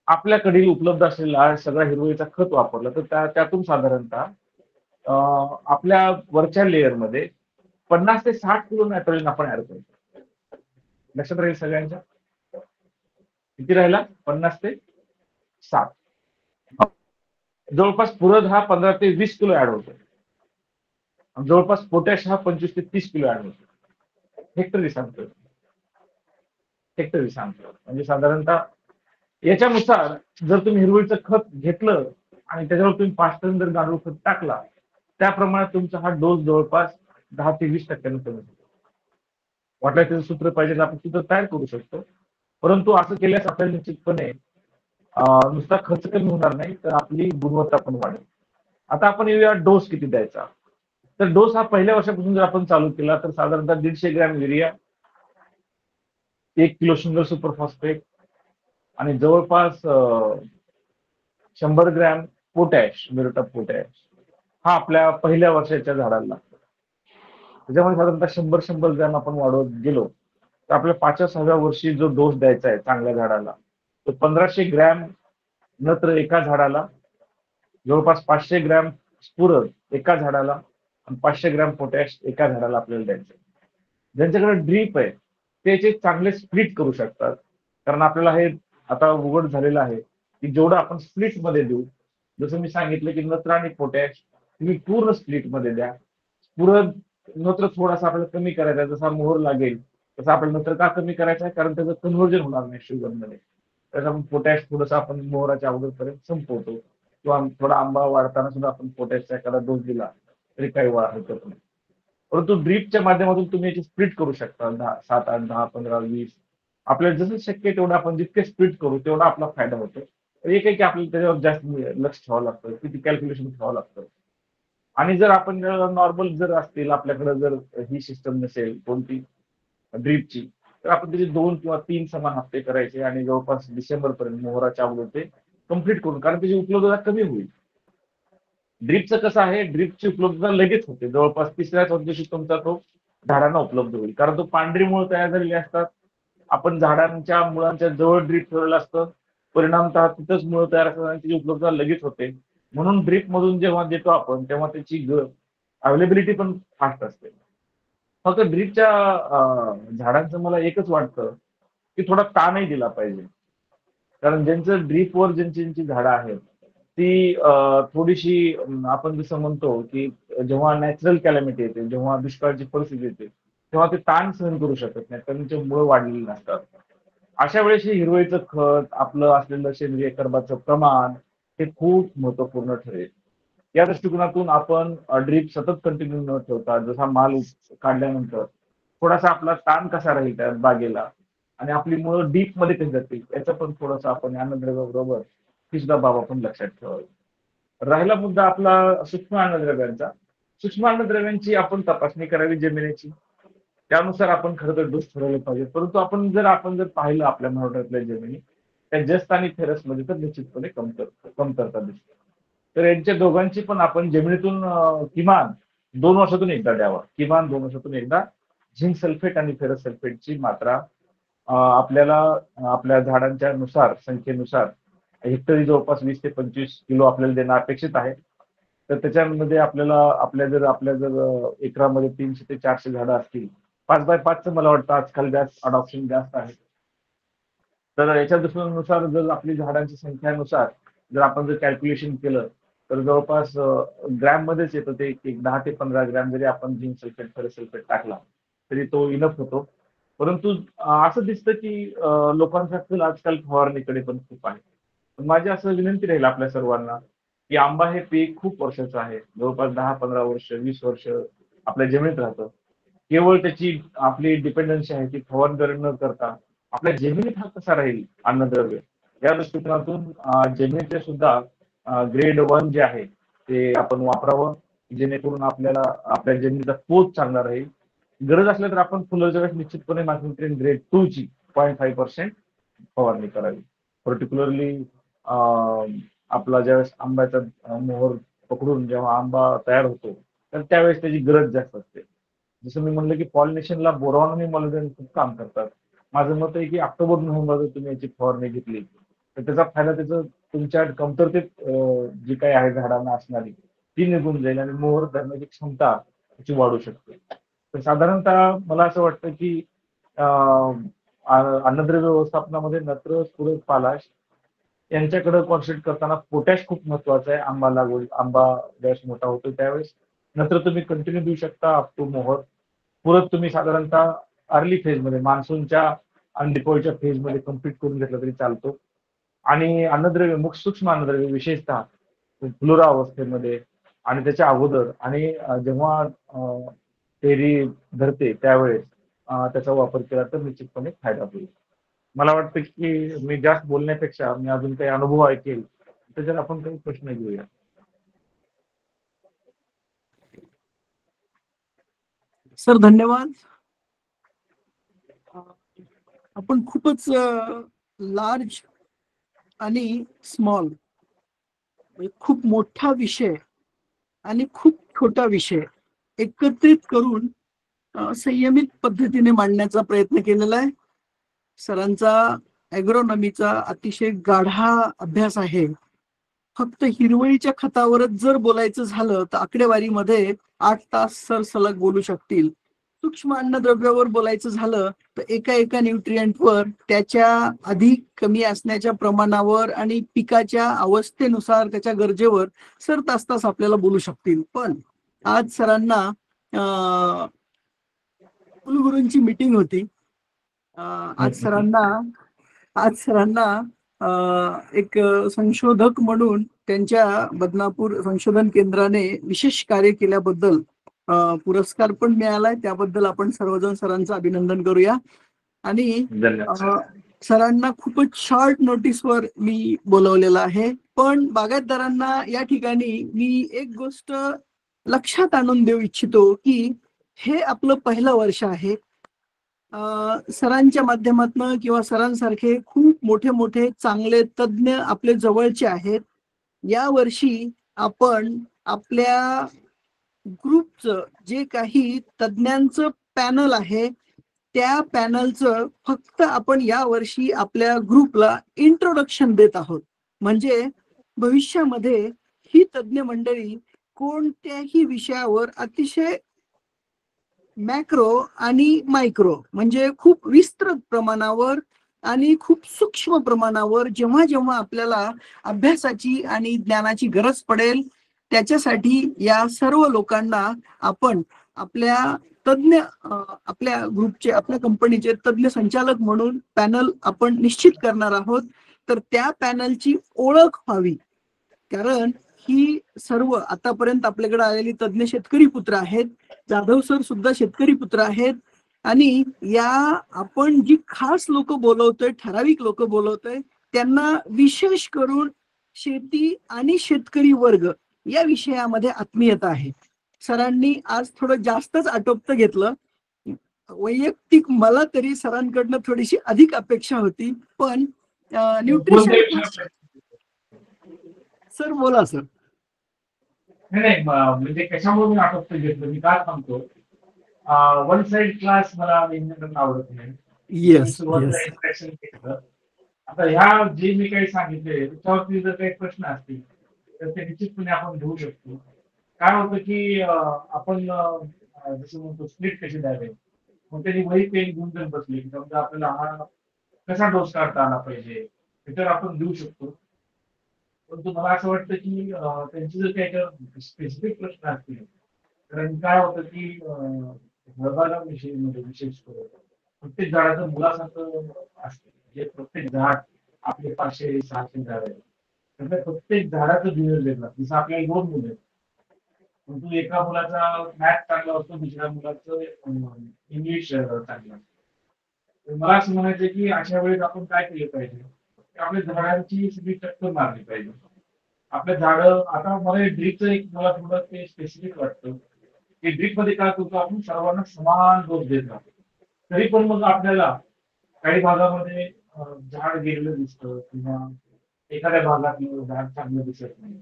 आपल्याकडील उपलब्ध असलेला सगळा हिरवळीचा खत वापरलं तर त्यातून साधारणतः आपल्या वरच्या लेअरमध्ये 50 ते 60 किलो नायट्रोजन आपण ऍड करतो. लक्षात राहील सगळ्यांच्या? किती राहिला? 50 ते 60. जवळपास पुरद हा 15 ते 20 किलो ऍड होतो. जवळपास पोटॅश हा 25 ते 30 किलो ऍड होतो. हेक्टरी सांगतो. म्हणजे साधारणतः याच्यानुसार जर तुम्ही हिरवळीचं खत घेतलं आणि त्याच्यावर तुम्ही 5 टन जर गांडूळ खत टाकला त्याप्रमाणे तुमचा हा डोस जवळपास 10 ते 20% कमी होतो. वाटलं त्याचं सूत्र पाहिजे तर आपण सूत्र तयार करू शकतो. परंतु असं केल्यास आपल्याला निश्चितपणे नुसता खर्च कमी होणार नाही तर आपली गुणवत्ता पण वाढेल. आता आपण येऊया डोस किती द्यायचा. तर डोस हा पहिल्या वर्षापासून जर आपण चालू केला तर साधारणतः 150 gram urea, 1 kilo single super phosphate आणि जवळपास 100 gram potash, muriate of potash हा आपल्या पहिल्या वर्षाच्या झाडाला लागतो. त्याच्यामुळे साधारणतः 100 ग्रॅम आपण वाढवत गेलो तर आपल्या 5-6व्या वर्षी जो डोस द्यायचा आहे चांगल्या झाडाला तो 1500 ग्रॅम नत्र एका झाडाला, जवळपास 500 ग्रॅम स्फुरद एका झाडाला आणि 500 ग्रॅम पोटॅश एका झाडाला आपल्याला द्यायचं. ज्यांच्याकडे ड्रीप आहे ते चांगले स्प्लिट करू शकतात. कारण आपल्याला हे आता उघड झालेलं आहे की जेवढं आपण स्प्लिट मध्ये देऊ, जसं मी सांगितलं की नत्र आणि पोटॅश तुम्ही पूर्ण स्प्लिट मध्ये द्या. स्फुरद नत्र थोडासा आपल्याला कमी करायचा, जसा मोहर लागेल तसं आपल्याला नत्र का कमी करायचं आहे, कारण त्याचं कन्व्हर्जन होणार नाही शुगरमध्ये. त्याचा पोटॅश थोडंसं आपण मोहराच्या अगोदरपर्यंत संपवतो किंवा थोडा आंबा वाढताना सुद्धा आपण पोटॅशचा एखादा डोस दिला तरी काही हरकत नाही. परंतु ड्रीपच्या माध्यमातून तुम्ही याची स्प्लिट करू शकता. 7, 8, 10, 15, 20 आपल्याला जसं शक्य तेवढं आपण जितके स्प्लिट करू तेवढा आपला फायदा होतो. एक आहे की आपल्याला त्याच्यावर जास्त लक्ष ठेवावं लागतं, किती कॅल्क्युलेशन ठेवावं लागतं. आणि जर आपण नॉर्मल जर असतील आपल्याकडे जर ही सिस्टम नसेल कोणती ड्रीपची तर आपण त्याचे 2 किंवा 3 समान हप्ते करायचे आणि जवळपास डिसेंबर पर्यंत मोहराच्या अगोदर ते कम्प्लीट करून, कारण त्याची उपलब्धता कमी होईल. ड्रीपचं कसं आहे, ड्रीपची उपलब्धता लगेच होते. जवळपास 3ऱ्या दिवशी तुमचा तो झाडांना उपलब्ध होईल, कारण तो पांढरी मुळ तयार झालेली असतात. आपण झाडांच्या मुळांच्या जवळ ड्रीप ठेवलेलं असतं, परिणामतः तिथंच मुळ तयार असतात आणि त्याची उपलब्धता लगेच होते. म्हणून ड्रीप मधून जेव्हा देतो आपण तेव्हा त्याची अवेलेबिलिटी पण फास्ट असते. फक्त ड्रीपच्या झाडांचं मला एकच वाटतं की थोडा ताणही दिला पाहिजे, कारण ज्यांचं ड्रीपवर ज्यांची झाडं आहेत ती थोडीशी आपण जसं म्हणतो की जेव्हा नॅचरल कॅलॅमिटी येते, जेव्हा दुष्काळाची परिस्थिती येते तेव्हा ते ताण सहन करू शकत नाही, त्यांचे मुळं वाढलेली नसतात. अशा वेळेस हे हिरवळीचं खत, आपलं असलेलं सेंद्रिय कर्बाचं प्रमाण हे खूप महत्वपूर्ण ठरेल. या दृष्टिकोनातून आपण ड्रीप सतत कंटिन्यू न ठेवता, जसा माल काढल्यानंतर थोडासा आपला ताण कसा राहील त्या बागेला आणि आपली मुळं डीप मध्ये कशी जातील, याचं पण थोडंसं आपण अन्नद्रव्याबरोबर ही सुद्धा बाब आपण लक्षात ठेवावी. राहिला मुद्दा आपला सूक्ष्म अन्नद्रव्यांचा. सूक्ष्म अन्नद्रव्यांची आपण तपासणी करावी जमिनीची. त्यानुसार आपण खरं तर डोस ठरवले पाहिजे. परंतु आपण जर पाहिलं आपल्या महाराष्ट्रातल्या जमिनी, त्या जस्त आणि फेरसमध्ये तर निश्चितपणे कमतरता दिसते. तर यांच्या दोघांची पण आपण जमिनीतून किमान 2 वर्षातून एकदा द्यावा. किमान 2 वर्षातून एकदा झिंक सल्फेट आणि फेरस सल्फेटची मात्रा आपल्याला आपल्या झाडांच्या नुसार, संख्येनुसार हेक्टरी जवळपास 20 ते 25 किलो आपल्याला देणं अपेक्षित आहे. तर त्याच्यामध्ये आपल्या जर एकरामध्ये 300 ते 400 झाडं असतील, 5x5 मला वाटतं आजकाल जास्त अडॉप्शन जास्त आहे. तर याच्या दृष्टीनुसार जर आपली झाडांची संख्यानुसार जर आपण जर कॅल्क्युलेशन केलं तर जवळपास ग्रॅम मध्येच येतं ते, एक 10 ते 15 ग्रॅम जरी आपण झिंक सल्फेट, फेरस सल्फेट टाकला तरी तो इनफ होतो. परंतु असं दिसतं की लोकांचा कल आजकाल फवारणीकडे पण खूप आहे. माझी असं विनंती राहील आपल्या सर्वांना की आंबा हे पीक खूप वर्षाचं आहे, जवळपास 10-15 वर्ष, 20 वर्ष आपल्या जमिनीत राहतं. केवळ त्याची आपली डिपेंडन्सी आहे ती फवारणी न करता आपल्या जमिनीत हा कसा राहील अन्नद्रव्य, या दृष्टिकोनातून जमिनीचे सुद्धा ग्रेड 1 जे आहे ते आपण वापरावं, जेणेकरून आपल्याला आपल्या जमिनीचा पोत चांगला राहील. गरज असल्या तर आपण फुलाच्या वेळेस निश्चितपणे मायक्रोन्यूट्रिएंट ग्रेड 2 ची 0.5% फवारणी करावी. पर्टिक्युलरली आपला ज्यावेळेस आंब्याचा मोहर पकडून जेव्हा आंबा तयार होतो तर त्यावेळेस त्याची गरज जास्त असते. जसं मी म्हणलं की पॉलिनेशनला बोरॉन आणि मॉलिब्डेनम खूप काम करतात. माझं मत आहे की ऑक्टोबर-नोव्हेंबर जर तुम्ही याची फवारणी घेतली तर त्याचा फायदा तुमच्या कमतरतेत जी काही आहे झाडांना असणारी ती निघून जाईल आणि मोहर धरण्याची क्षमता त्याची वाढू शकते. तर साधारणतः मला असं वाटतं की अन्नद्रव्य व्यवस्थापनामध्ये नत्र, स्फुरद, पालाश यांच्याकडे कॉन्सन्ट्रेट करताना पोटॅश खूप महत्वाचं आहे. आंबा ज्यावेळेस मोठा होतो त्यावेळेस नत्र तुम्ही कंटिन्यू देऊ शकता अप टू मोहर. पुरत तुम्ही साधारणतः अर्ली फेजमध्ये मान्सूनच्या आणि दिपावलीच्या फेजमध्ये कम्प्लीट करून घेतलं तरी चालतो. आणि अन्नद्रव्य, सूक्ष्म अन्नद्रव्य विशेषतः फुलोरा अवस्थेमध्ये आणि त्याच्या अगोदर आणि जेव्हा पेरी धरते त्यावेळेस त्याचा वापर केला तर निश्चितपणे फायदा होईल. मला वाटतं की मी जास्त बोलण्यापेक्षा मी अजून काही अनुभव ऐकेल त्याच्यात आपण काही प्रश्न घेऊया. सर धन्यवाद. आपण खूपच लार्ज आणि स्मॉल, खूप मोठा विषय आणि खूप छोटा विषय एकत्रित करून संयमित पद्धतीने मांडण्याचा प्रयत्न केलेला आहे. सरांचा ॲग्रोनॉमीचा अतिशय गाढा अभ्यास आहे. फक्त हिरवळीच्या खतावरच जर बोलायचं झालं तर आकडेवारीमध्ये 8 तास सर सलग बोलू शकतील. सूक्ष्म अन्नद्रव्यावर बोलायचं झालं तर एका न्यूट्रिएंटवर त्याच्या अधिक कमी असण्याच्या प्रमाणावर आणि पिकाच्या अवस्थेनुसार त्याच्या गरजेवर सर तास आपल्याला बोलू शकतील. पण आज सरांना कुलगुरूंची मीटिंग होती. आज सरांना एक संशोधक म्हणून त्यांच्या बदनापूर संशोधन केंद्राने विशेष कार्य केल्याबद्दल पुरस्कार पण मिळालाय. त्याबद्दल आपण सर्वजण सरांचं अभिनंदन करूया. आणि सरांना खूपच शॉर्ट नोटीसवर मी बोलवलेलं आहे. पण बागायतदारांना या ठिकाणी मी एक गोष्ट लक्षात आणून देऊ इच्छितो की हे आपलं पहिलं वर्ष आहे. सरांच्या माध्यमातून किंवा सरांसारखे खूप मोठे चांगले तज्ज्ञ आपले जवळचे आहेत. या वर्षी आपण आपल्या ग्रुपचं जे काही तज्ज्ञांचं पॅनल आहे त्या पॅनलचं फक्त आपण या वर्षी आपल्या ग्रुपला इंट्रोडक्शन देत आहोत. म्हणजे भविष्यामध्ये ही तज्ज्ञ मंडळी कोणत्याही विषयावर अतिशय मॅक्रो आणि मायक्रो म्हणजे खूप विस्तृत प्रमाणावर आणि खूप सूक्ष्म प्रमाणावर जेव्हा आपल्याला अभ्यासाची आणि ज्ञानाची गरज पडेल त्याच्यासाठी या सर्व लोकांना आपण आपल्या तज्ञ आपल्या ग्रुपचे, आपल्या कंपनीचे तज्ञ संचालक म्हणून पॅनल आपण निश्चित करणार आहोत. तर त्या पॅनलची ओळख व्हावी, कारण ही सर्व आतापर्यंत आपल्याकडे आलेली तज्ञ शेतकरी पुत्र आहेत. जाधव सर सुद्धा शेतकरी पुत्र आहेत. आणि या आपण जी खास लोक बोलवतोय, ठराविक लोक बोलवतोय, त्यांना विशेष करून शेती आणि शेतकरी वर्ग या विषयामध्ये आत्मीयता आहे. सरांनी आज थोडं जास्तच आटोपतं घेतलं. वैयक्तिक मला तरी सरांकडनं थोडीशी अधिक अपेक्षा होती, पण न्यूट्रिशन सर बोला सर. नाही म्हणजे कशामुळे मी आटोपतं घेतलं मी काय सांगतो, वन साइड क्लास मला आवडत नाही. येस सुरुवातीला येस इंट्रॅक्शन घेतलं. आता ह्या जे मी काही सांगितले त्याच्यावरती जर काही प्रश्न असतील तर ते निश्चितपणे आपण घेऊ शकतो. काय होतं की आपण जसं म्हणतो स्प्लिट कशी द्यावे, मग त्यांनी वही पेन घेऊन जर बसले की समजा आपल्याला हा कसा डोस काढता आला पाहिजे त्याच्यावर आपण देऊ शकतो. परंतु मला असं वाटतं की त्यांची जर त्याच्यावर स्पेसिफिक प्रश्न असतील, कारण काय होतं की विषयी विशेष करून प्रत्येक झाडाचं मुलासारखं असतं. जे प्रत्येक झाड आपले 500-600 झाड आहे, त्यामुळे प्रत्येक झाडाचं जीवन वेगळं. जसं आपल्याला 2 मुलं आहेत, परंतु एका मुलाचा मॅथ चांगला असतो, दुसऱ्या मुलाचं इंग्लिश चांगलं असतं. तर मला असं म्हणायचं की अशा वेळेस आपण काय केलं पाहिजे, की आपल्या झाडांची सगळी टक्कर मारली पाहिजे. आपल्या झाडं आता मला ड्रीपचं एक मला थोडं ते स्पेसिफिक वाटतं की ड्रीप मध्ये काय करतो आपण सर्वांना समान डोस देत राहतो. तरी पण मग आपल्याला काही भागामध्ये झाड गेलेलं दिसतं किंवा एखाद्या भागातलं झाड चांगलं दिसत नाही.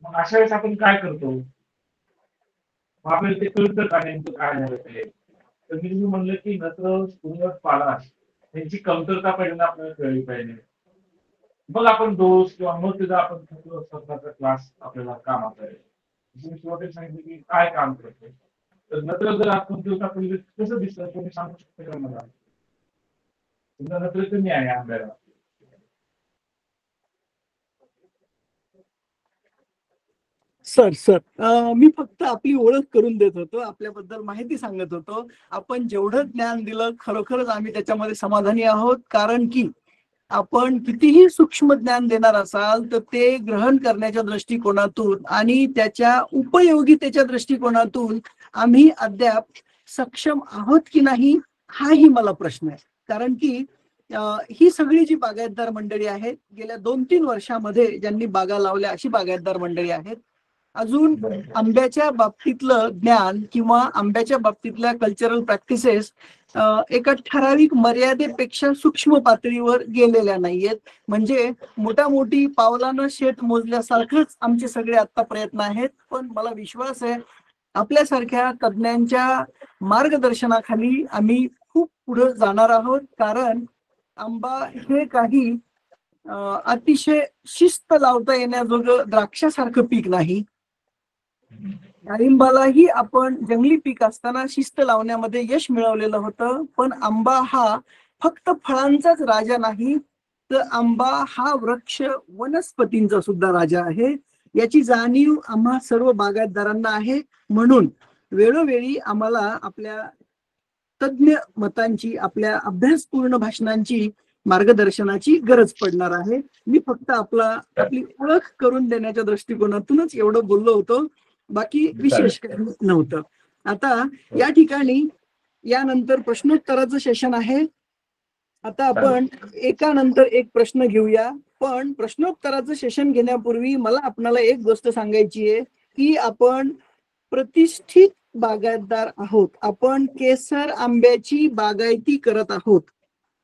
मग अशा वेळेस आपण काय करतो, मग आपल्याला ते कळतं का नेमकं काय झालं ते. तर मी तुम्ही म्हणलं की नत्र, स्फुरद, पालाश यांची कमतरता पहिल्यांदा आपल्याला कळली पाहिजे. मग आपण डोस किंवा मग त्याचा आपण स्वतःचा क्लास आपल्याला कामात आहे. मी सुरुवातीला सांगितलं की काय काम करतो. तर नत्र जर आपण दिवसापूर्वी कसं दिसतं तुम्ही सांगू शकता का मला? तुमचा नत्र कमी आहे आंब्याला. सर मी फक्त आपली ओळख करून देत होतो, आपल्याबद्दल माहिती सांगत होतो. आपण जेवढं ज्ञान दिलं खरोखरच आम्ही त्याच्यामध्ये समाधानी आहोत, कारण की आपण कितीही सूक्ष्म ज्ञान देणार असाल तर ते ग्रहण करण्याच्या दृष्टिकोनातून आणि त्याच्या उपयोगितेच्या दृष्टिकोनातून आम्ही अद्याप सक्षम आहोत की नाही हाही मला प्रश्न आहे. कारण की ही सगळी जी बागायतदार मंडळी आहेत, गेल्या 2-3 वर्षामध्ये ज्यांनी बागा लावल्या अशी बागायतदार मंडळी आहेत. अजून आंब्याच्या बाबतीतलं ज्ञान किंवा आंब्याच्या बाबतीतल्या कल्चरल प्रॅक्टिसेस एका ठराविक मर्यादेपेक्षा सूक्ष्म पातळीवर गेलेल्या नाहीयेत. म्हणजे मोठी पावलानं शेत मोजल्यासारखंच आमचे सगळे आता प्रयत्न आहेत. पण मला विश्वास आहे आपल्यासारख्या तज्ञांच्या मार्गदर्शनाखाली आम्ही खूप पुढे जाणार आहोत. कारण आंबा हे काही अतिशय शिस्त लावता येण्याजोगं द्राक्षासारखं पीक नाही. डाळिंबालाही आपण जंगली पीक असताना शिस्त लावण्यामध्ये यश मिळवलेलं होतं. पण आंबा हा फक्त फळांचाच राजा नाही, तर आंबा हा वृक्ष वनस्पतींचा सुद्धा राजा आहे. याची जाणीव आम्हा सर्व बागायतदारांना आहे. म्हणून वेळोवेळी आम्हाला आपल्या तज्ञ मतांची, आपल्या अभ्यासपूर्ण भाषणांची, मार्गदर्शनाची गरज पडणार आहे. मी फक्त आपली ओळख करून देण्याच्या दृष्टिकोनातूनच एवढं बोललो होतो, बाकी विशेष काही नव्हतं. आता या ठिकाणी यानंतर प्रश्नोत्तराचं सेशन आहे. आता आपण एकानंतर एक प्रश्न घेऊया. पण प्रश्नोत्तराचं सेशन घेण्यापूर्वी मला आपणाला एक गोष्ट सांगायची आहे की आपण प्रतिष्ठित बागायतदार आहोत. आपण केसर आंब्याची बागायती करत आहोत.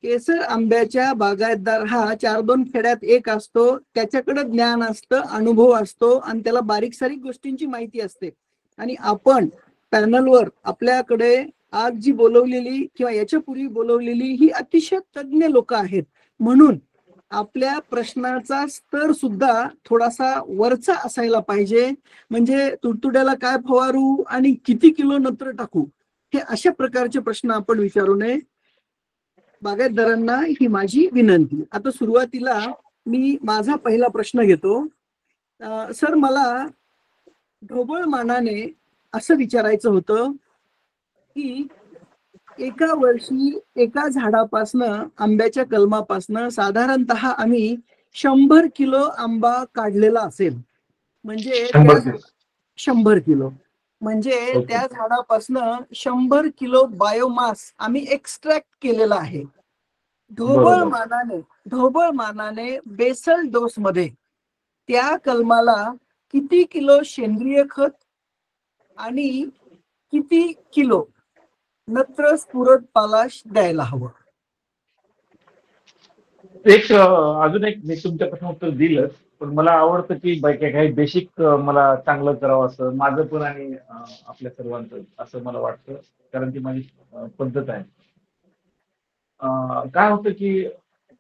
केसर आंब्याच्या बागायतदार हा 4-2 खेड्यात एक असतो. त्याच्याकडे ज्ञान असतं, अनुभव असतो आणि त्याला बारीक सारीक गोष्टींची माहिती असते. आणि आपण पॅनलवर आपल्याकडे आज जी बोलवलेली किंवा याच्यापूर्वी बोलवलेली ही अतिशय तज्ञ लोक आहेत. म्हणून आपल्या प्रश्नाचा स्तर सुद्धा थोडासा वरचा असायला पाहिजे. म्हणजे तुडतुड्याला काय फवारू आणि किती किलो नत्र टाकू, हे अशा प्रकारचे प्रश्न आपण विचारू नये. बागायतदारांना ही माझी विनंती. आता सुरुवातीला मी माझा पहिला प्रश्न घेतो. सर, मला ढोबळ मानाने असं विचारायचं होतं की एका वर्षी एका झाडापासनं आंब्याच्या कलमापासनं साधारणतः आम्ही 100 किलो आंबा काढलेला असेल. म्हणजे 100 किलो. 100 किलो म्हणजे ओके. त्या झाडापासनं 100 किलो बायोमास आम्ही एक्स्ट्रॅक्ट केलेला आहे. बरोबर. ढोबळ मानाने बेसल डोस मध्ये त्या कलमाला किती किलो सेंद्रिय खत आणि किती किलो नत्र स्फुरद पालाश द्यायला हवं? एक अजून एक मी तुमच्या प्रश्न उत्तर दिलंच, पण मला आवडतं की काही बेसिक मला चांगलं करावं असं माझं पण आणि आपल्या सर्वांचं असं मला वाटतं, कारण ती माझी पद्धत आहे. काय होतं की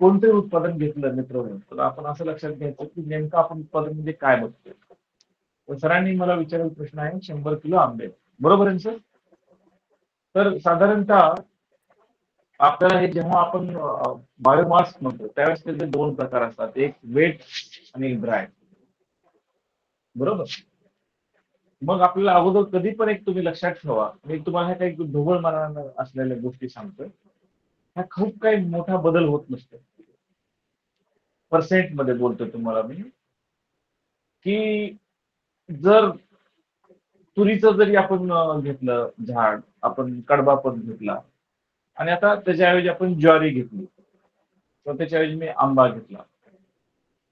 कोणतंही उत्पादन घेतलं मित्र तर आपण असं लक्षात घ्यायचं की नेमकं आपण उत्पादन म्हणजे काय बघतोय. तर सरांनी मला विचारलेला प्रश्न आहे 100 किलो आंबे, बरोबर आहे सर? तर साधारणतः आपल्याला हे जेव्हा आपण बायोमास म्हणतो त्यावेळेस त्याचे 2 प्रकार असतात, एक वेट आणि एक ड्राय, बरोबर? मग आपल्याला अगोदर कधी पण एक तुम्ही लक्षात ठेवा, मी तुम्हाला ह्या काही ढोबळ मनानं असलेल्या गोष्टी सांगतोय. ह्या खूप काही मोठा बदल होत नसतो. पर्सेंट मध्ये बोलतोय तुम्हाला मी, की जर तुरीचं जरी आपण घेतलं झाड, आपण कडबा पण घेतला आणि आता त्याच्याऐवजी आपण ज्वारी घेतली, तर त्याच्याऐवजी मी आंबा घेतला.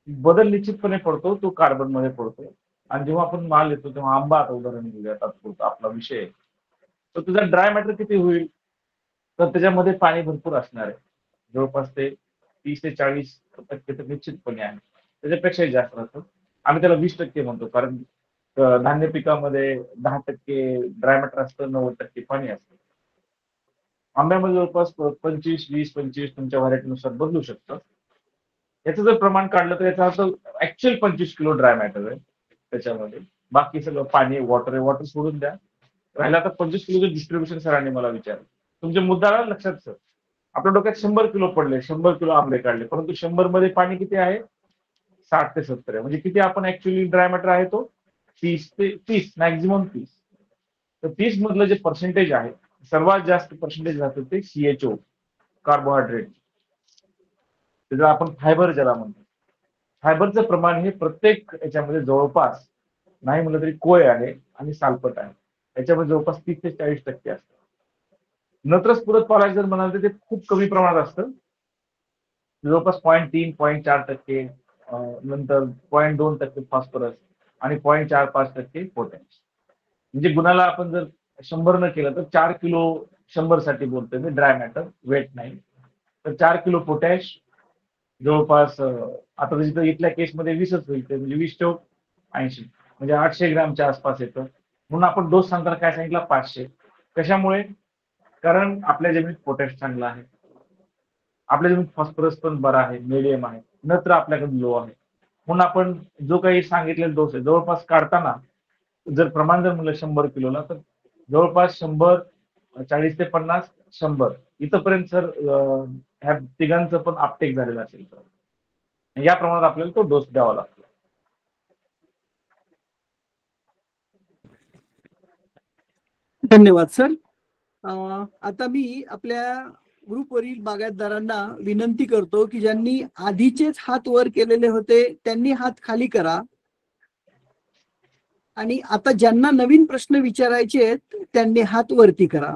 बदल निश्चितपणे पडतो, तो कार्बन मध्ये पडतो. आणि जेव्हा आपण माल येतो तेव्हा आंबा आता उदाहरण घेऊया, तात्पुरता आपला विषय आहे. तर तुझा ड्राय मॅटर किती होईल? तर त्याच्यामध्ये पाणी भरपूर असणार आहे. जवळपास ते 30 ते 40% तर निश्चितपणे आहे. त्याच्यापेक्षाही जास्त असतं. आम्ही त्याला 20% म्हणतो, कारण धान्य पिकामध्ये 10% ड्राय मॅटर असतं, 90% पाणी असतं. आंब्यामध्ये जवळपास 25, 20, 25 तुमच्या व्हरायटीनुसार बदलू शकतं. याचं जर प्रमाण काढलं तर याचा अर्थ ऍक्च्युअल 25 किलो ड्राय मॅटर आहे त्याच्यामध्ये. बाकी सगळं पाणी, वॉटर आहे. वॉटर सोडून द्या. राहिला आता 25 किलोचं डिस्ट्रीब्युशन सरांनी मला विचारलं. तुमच्या मुद्द्याला लक्षात सर. आपल्या डोक्यात 100 किलो पडले, 100 किलो आंबे काढले, परंतु 100 मध्ये पाणी किती आहे? 60 ते 70 आहे. म्हणजे किती आपण ऍक्च्युअली ड्राय मॅटर आहे तो 30 ते 30, मॅक्झिमम 30. तर 30 मधलं जे पर्सेंटेज आहे, सर्वात जास्त पर्सेंटेज राहतं ते CHO, कार्बोहायड्रेट. त्याचं आपण फायबर ज्याला म्हणतो. फायबरचं प्रमाण हे प्रत्येक याच्यामध्ये जवळपास नाही म्हणलं तरी कोय आहे आणि सालपट आहे. याच्यामध्ये जवळपास 30 ते 40% असतं. नत्र स्फुरद पालाश जर म्हणाल तर ते खूप कमी प्रमाणात असतं. जवळपास 0.3, 0.4% नंतर 0.2% फॉस्फरस आणि 0.45% पोटॅश. म्हणजे गुणाला आपण जर 100 न केलं तर 4 किलो 100 साठी बोलतोय मी, ड्राय मॅटर, वेट नाही. तर 4 किलो पोटॅश जवळपास आता जिथं इथल्या केसमध्ये 20च होईल, ते म्हणजे 20 चौक 80, म्हणजे 800 ग्रामच्या आसपास येतं. म्हणून आपण डोस सांगताना काय सांगितलं? 500. कशामुळे? कारण आपल्या जमिनीत पोटॅश चांगला आहे, आपल्या जमिनीत फॉस्फरस पण बरा आहे, मिडियम आहे, नत्र आपल्याकडे लो आहे. म्हणून आपण जो काही सांगितलेला डोस आहे जवळपास काढताना जर प्रमाण जर म्हणलं 100 किलोला तर जवळपास 100, 40 ते 50, 100 इथपर्यंत सर ह्या तिघांचं पण अपटेक झालेलं असेल तर या प्रमाणात आपल्याला तो डोस द्यावा लागतो. धन्यवाद सर. आता मी आपल्या ग्रुपवरील बागायतदारांना विनंती करतो की ज्यांनी आधीचेच हात वर केलेले होते त्यांनी हात खाली करा, आणि आता ज्यांना नवीन प्रश्न विचारायचे आहेत त्यांनी हात वरती करा.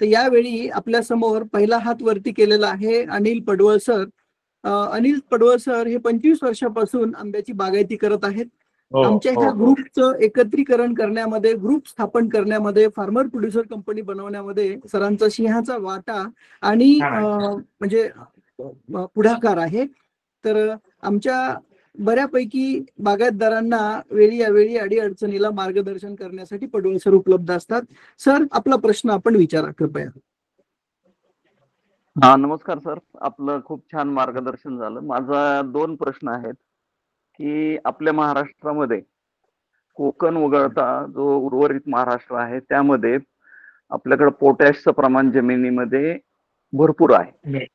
तर यावेळी आपल्या समोर पहिला हात वरती केलेला आहे अनिल पडवळ सर. अनिल पडवळ सर हे 25 वर्षापासून आंब्याची बागायती करत आहेत. हो आमच्या हो ह्या हो. ग्रुपचं एकत्रीकरण करण्यामध्ये, ग्रुप स्थापन करण्यामध्ये, फार्मर प्रोड्युसर कंपनी बनवण्यामध्ये सरांचा सिंहाचा वाटा आणि छान आहे. म्हणजे पुढाकार आहे. तर आमच्या बऱ्यापैकी बागायतदारांना वेळी अवेळी अडीअडचणीला मार्गदर्शन करण्यासाठी पडवळ सर उपलब्ध असतात. सर, आपला प्रश्न आपण विचारा कृपया. हा, नमस्कार सर. आपलं खूप छान मार्गदर्शन झालं. माझा 2 प्रश्न आहेत की आपल्या महाराष्ट्रामध्ये कोकण वगळता जो उर्वरित महाराष्ट्र आहे त्यामध्ये आपल्याकडे पोटॅशचं प्रमाण जमिनीमध्ये भरपूर आहे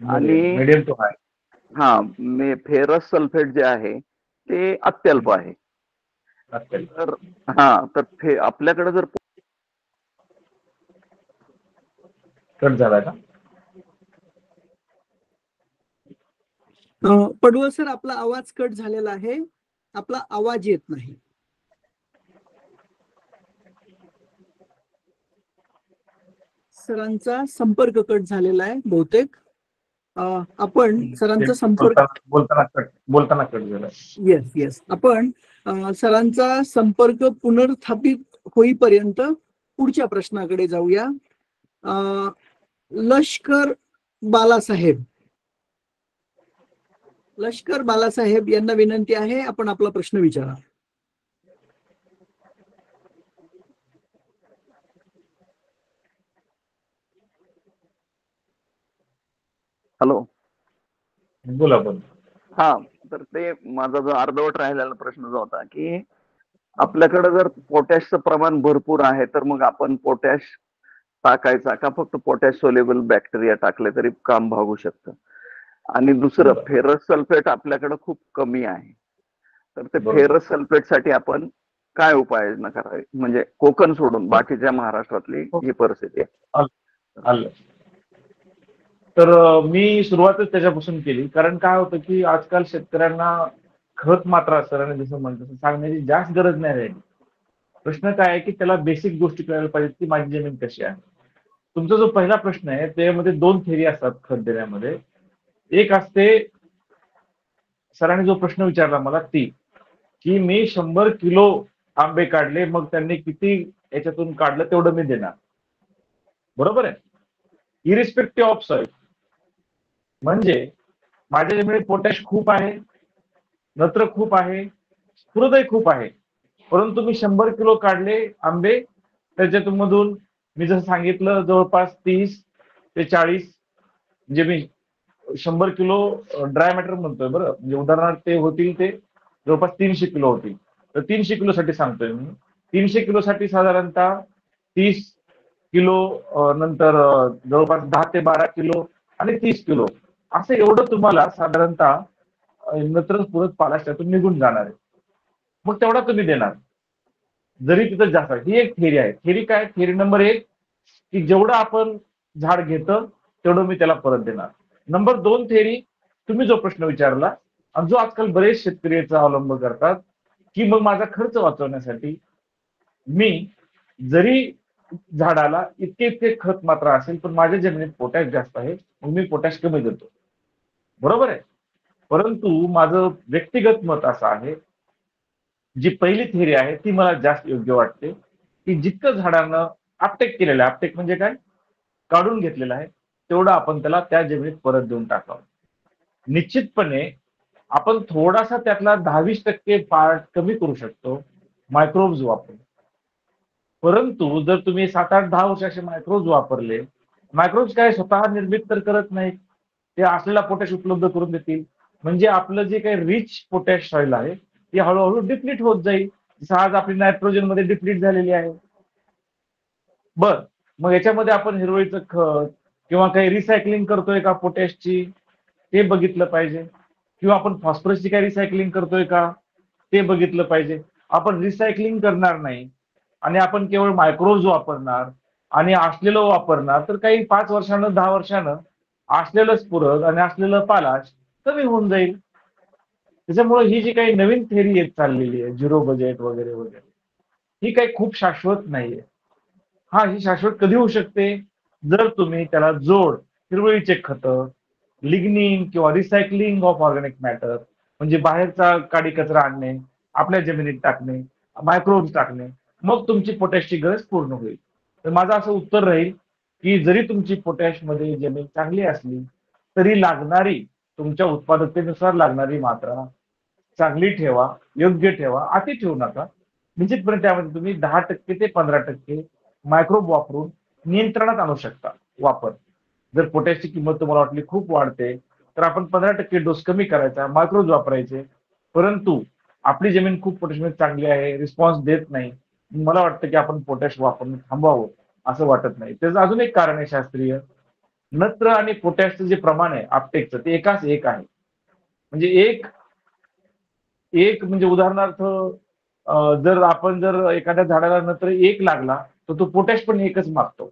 आणि medium to high. Ferrous sulphate जे आहे ते अत्यल्प आहे. अत्यल्प. तर आपल्याकडे जर कट झाला का? पडवळ सर, आपला आवाज कट झालेला आहे, आपला आवाज येत नाही. सरांचा संपर्क कट झालेला आहे बहुतेक. आपण सरांचा संपर्क बोलताना कट झाला. येस येस, आपण सरांचा संपर्क पुनर्स्थापित होईपर्यंत पुढच्या प्रश्नाकडे जाऊया. लष्कर बालासाहेब यांना विनंती आहे, आपण आपला प्रश्न विचारा. हॅलो. बोला बोला. हा, तर ते माझा जो अर्धवट राहिलेला प्रश्न जो होता की आपल्याकडे जर पोटॅशचं प्रमाण भरपूर आहे तर मग आपण पोटॅश टाकायचा का फक्त पोटॅश सोल्युबल बॅक्टेरिया टाकले तरी काम भागू शकतं? आणि दुसरं, फेरस सल्फेट आपल्याकडे खूप कमी आहे, तर ते फेरस सल्फेट साठी आपण काय उपाययोजना करावी, म्हणजे कोकण सोडून बाकीच्या महाराष्ट्रातली ही परिस्थिती आहे. तर मी सुरुवातच त्याच्यापासून केली, कारण काय होतं की आजकाल शेतकऱ्यांना खत मात्रा सरांनी जसं म्हणतो सांगण्याची जास्त गरज नाही राहिली. प्रश्न काय आहे की त्याला बेसिक गोष्टी कळायला पाहिजेत की माझी जमीन कशी आहे. तुमचा जो पहिला प्रश्न आहे त्यामध्ये 2 थेरी असतात खत देण्यामध्ये. एक असते, सरांनी जो प्रश्न विचारला मला ती, की मी 100 किलो आंबे काढले, मग त्यांनी किती याच्यातून काढलं तेवढं मी देणार, बरोबर आहे, इरिस्पेक्टिव्ह ऑफ सॉइल. म्हणजे माझ्या जमिनीत पोटॅश खूप आहे, नत्र खूप आहे, स्फुरदही खूप आहे, परंतु मी 100 किलो काढले आंबे, त्याच्यातून मधून मी जसं सांगितलं जवळपास 30 ते 40, म्हणजे मी 100 किलो ड्राय मॅटर म्हणतोय बरं, म्हणजे उदाहरणार्थ ते होतील ते जवळपास 300 किलो होतील. तर 300 किलोसाठी सांगतोय मी. 300 किलोसाठी साधारणतः 30 किलो नंतर जवळपास 10 ते 12 किलो आणि 30 किलो असं एवढं तुम्हाला साधारणतः नत्र पुरत पालाश त्यातून निघून जाणार आहे. मग तेवढा तुम्ही देणार जरी तिथं जास्त आहे. ही एक थेरी आहे. थेरी काय? थेरी नंबर 1 की जेवढं आपण झाड घेतं तेवढं मी त्याला परत देणार. नंबर 2 थेरी, तुम्ही जो प्रश्न विचारला आणि जो आजकाल बरेच शेतकरी याचा अवलंब करतात, की मग माझा खर्च वाचवण्यासाठी मी जरी झाडाला इतके इतके खत मात्रा असेल पण माझ्या जमिनीत पोटॅश जास्त आहे, मग मी पोटॅश कमी देतो, बरोबर आहे. परंतु माझं व्यक्तिगत मत असं आहे, जी पहिली थेरी आहे ती मला जास्त योग्य वाटते, की जितकं झाडांना अपटेक केलेलं आहे, अपटेक म्हणजे काय, काढून घेतलेलं आहे, तेवढं आपण त्याला त्या जमिनीत परत देऊन टाकावं. निश्चितपणे आपण थोडासा त्यातला 10-20% पार्ट कमी करू शकतो मायक्रोब्स वापरून. परंतु जर तुम्ही 7-8-10 वर्ष असे मायक्रोब्स वापरले, मायक्रोब्स काय स्वतः निर्मित तर करत नाहीत, ते असलेला पोटॅश उपलब्ध करून देतील. म्हणजे आपलं जे काही रिच पोटॅश सॉइल आहे ती हळूहळू डिप्लीट होत जाईल, जसं आज आपली नायट्रोजन मध्ये डिप्लीट झालेली आहे. बर, मग याच्यामध्ये आपण हिरवळीचं खत किंवा काही रिसायकलिंग करतोय का पोटॅशची ते बघितलं पाहिजे, किंवा आपण फॉस्फरसची काही रिसायकलिंग करतोय का ते बघितलं पाहिजे. आपण रिसायकलिंग करणार नाही आणि आपण केवळ मायक्रोज वापरणार आणि असलेलं वापरणार तर काही 5 वर्षानं 10 वर्षानं असलेलं स्फुरद आणि असलेलं पालाश कमी होऊन जाईल. त्याच्यामुळे ही जी काही नवीन थेरी येत चाललेली आहे, झिरो बजेट वगैरे वगैरे, ही काही खूप शाश्वत नाहीये. हा, ही शाश्वत कधी होऊ शकते, जर तुम्ही त्याला जोड हिरवळीचे खतं, लिग्निन किंवा रिसायकलिंग ऑफ ऑर्गॅनिक मॅटर, म्हणजे बाहेरचा काडी कचरा आणणे, आपल्या जमिनीत टाकणे, मायक्रोब्स टाकणे, मग तुमची पोटॅशची गरज पूर्ण होईल. तर माझं असं उत्तर राहील की जरी तुमची पोटॅश मध्ये जमीन चांगली असली तरी लागणारी, तुमच्या उत्पादकतेनुसार लागणारी मात्रा चांगली ठेवा, योग्य ठेवा, अति ठेवू नका. निश्चितपणे त्यामध्ये तुम्ही 10% ते 15% मायक्रोब वापरून नियंत्रणात आणू शकता वापर. जर पोटॅशची किंमत तुम्हाला वाटली खूप वाढते तर आपण 15% डोस कमी करायचा, मायक्रोज वापरायचे. परंतु आपली जमीन खूप पोटॅशमध्ये चांगली आहे, रिस्पॉन्स देत नाही, मला वाटतं की आपण पोटॅश वापरणं थांबवावं असं वाटत नाही. त्याचं अजून एक कारण आहे शास्त्रीय, नत्र आणि पोटॅशचं जे प्रमाण आहे आपटेकचं ते एकाच एक आहे. म्हणजे एक म्हणजे उदाहरणार्थ जर आपण जर एखाद्या झाडाला नत्र 1 लागला तर तो पोटॅश पण 1च मागतो.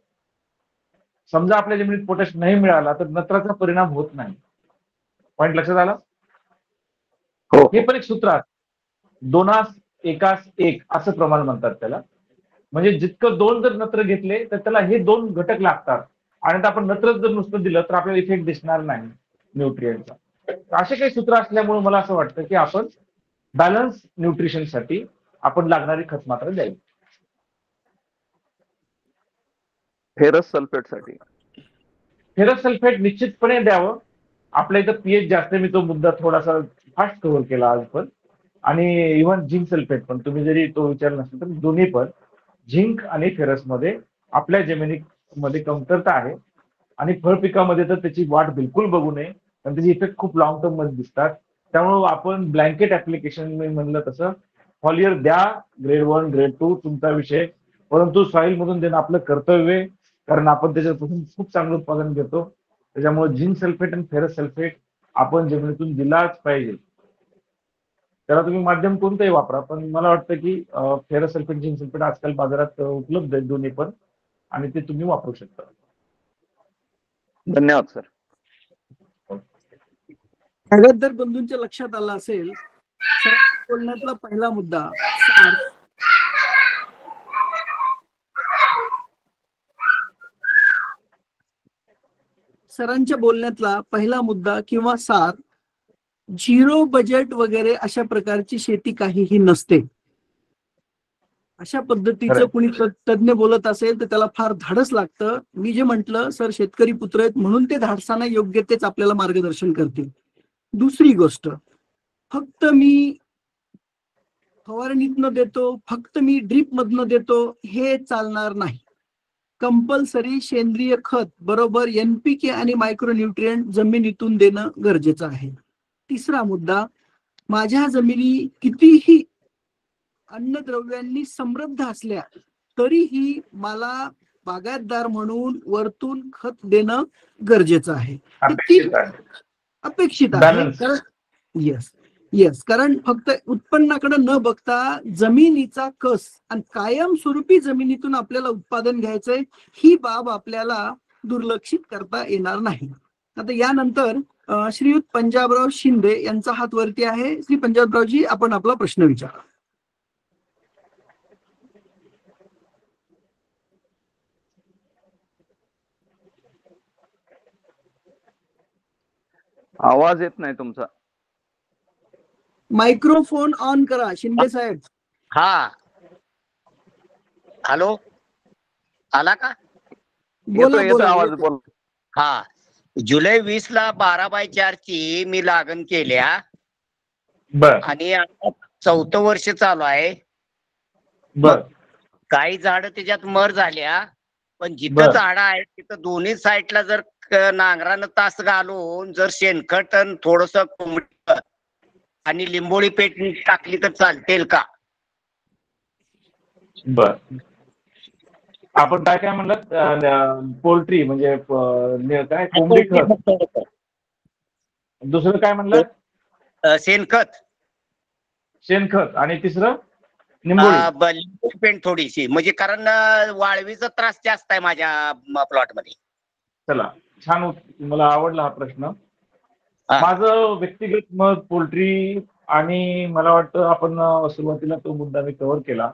समजा आपल्या जमिनीत पोटॅश नाही मिळाला तर नत्राचा परिणाम होत नाही. पॉईंट लक्षात आला? हो हे पण एक सूत्र आहे. 2:1:1 असं प्रमाण म्हणतात त्याला. म्हणजे जितकं 2 जर नत्र घेतले तर त्याला हे 2 घटक लागतात आणि आता आपण नत्रच जर नुसतं दिलं तर आपल्याला इफेक्ट दिसणार नाही न्यूट्रिएंटचा. असे काही सूत्र असल्यामुळे मला असं वाटतं की आपण बॅलन्स न्यूट्रिशनसाठी आपण लागणारी खत मात्रा द्यावी. फेरस सल्फेटसाठी फेरस सल्फेट निश्चितपणे द्यावं. आपल्या इथं पीएच जास्त, मी तो मुद्दा थोडासा फास्ट कव्हर केला आज पण. आणि इव्हन झिंक सल्फेट पण तुम्ही जरी तो विचारला नसेल तर दोन्ही पण झिंक आणि फेरसमध्ये आपल्या जमिनीमध्ये कमतरता आहे आणि फळपिकामध्ये तर त्याची वाट बिलकुल बघू नये, कारण त्याचे इफेक्ट खूप लॉंग टर्म मध्ये दिसतात. त्यामुळे आपण ब्लँकेट ऍप्लिकेशन मी म्हणलं तसं फॉलियर द्या, ग्रेड 1 ग्रेड 2 तुमचा विषय, परंतु सॉइल मधून देणं आपलं कर्तव्य आहे, कारण आपण त्याच्यापासून खूप चांगलं उत्पादन घेतो. त्याच्यामुळे झिंक सल्फेट आणि फेरस सल्फेट आपण जमिनीतून दिलाच पाहिजे. त्याला तुम्ही माध्यम कोणतंही वापरा, पण मला वाटतं की फेरस सल्फेट झिंक सल्फेट आजकाल बाजारात उपलब्ध आहेत दोन्ही पण, आणि ते तुम्ही वापरू शकता. धन्यवाद सर. आगतदार बंधूंच्या लक्षात आला असेल, सरांच्या बोलण्यातला पहिला मुद्दा सार. सरांच्या बोलण्यातला पहिला मुद्दा किंवा सार, झिरो बजेट वगैरे अशा प्रकारची शेती काहीही नसते. अशा पद्धतीचं खरंय. कुणी तज्ञ बोलत असेल तर त्याला फार धाडस लागतं. मी जे म्हंटल सर शेतकरी पुत्र आहेत म्हणून ते धाडसाना योग्य तेच आपल्याला मार्गदर्शन करतील. दुसरी गोष्ट, फक्त मी फवारणीतनं देतो, फक्त मी ड्रीप मधनं देतो, हे चालणार नाही. कंपल्सरी सेंद्रिय खत बरोबर NPK आणि मायक्रोन्यूट्रिएंट जमिनीतून देणं गरजेचं आहे. तिसरा मुद्दा, माझ्या जमिनी कितीही अन्नद्रव्यांनी समृद्ध असल्या तरीही मला बागायतदार म्हणून वरतून खत देणं गरजेचं आहे. हे तीन अपेक्षित आहे. Balance. कारण येस कारण फक्त उत्पन्नाकडे न बघता जमिनीचा कस आणि कायमस्वरूपी जमिनीतून आपल्याला उत्पादन घ्यायचंय, ही बाब आपल्याला दुर्लक्षित करता येणार नाही. आता यानंतर श्रीयुत पंजाबराव शिंदे यांचा हात वरती आहे. श्री पंजाबरावजी, आपण आपला प्रश्न विचारा. आवाज येत नाही तुमचा. मायक्रोफोन ऑन करा शिंदे साहेब. हा, हॅलो, आला का? बोला येतो बोला. आवाज, बोल. हा, जुलै 20 ला 12/4 ची मी लागण केल्या बर आणि आता 4थं वर्ष चालू आहे. बर काही झाडं त्याच्यात मर झाल्या, पण जिथं बर. झाडं आहेत तिथं दोन्ही साईडला जर नांगरानं तास घालून जर शेणखत थोडस आणि लिंबोळी पेट टाकली तर चालतेल का? बर, आपण काय काय म्हणलं? पोल्ट्री म्हणजे काय कोंबडी खत, दुसरं काय म्हणलं? शेणखत, शेणखत, आणि तिसरं निंबोळी. लिंबोळी पेंट थोडीशी, म्हणजे कारण वाळवीचा त्रास जास्त आहे माझ्या प्लॉट मध्ये. चला, छान, मला आवडला हा प्रश्न. हा. माझं व्यक्तिगत मत पोल्ट्री, आणि मला वाटतं आपण सुरुवातीला तो मुद्दा मी कव्हर केला,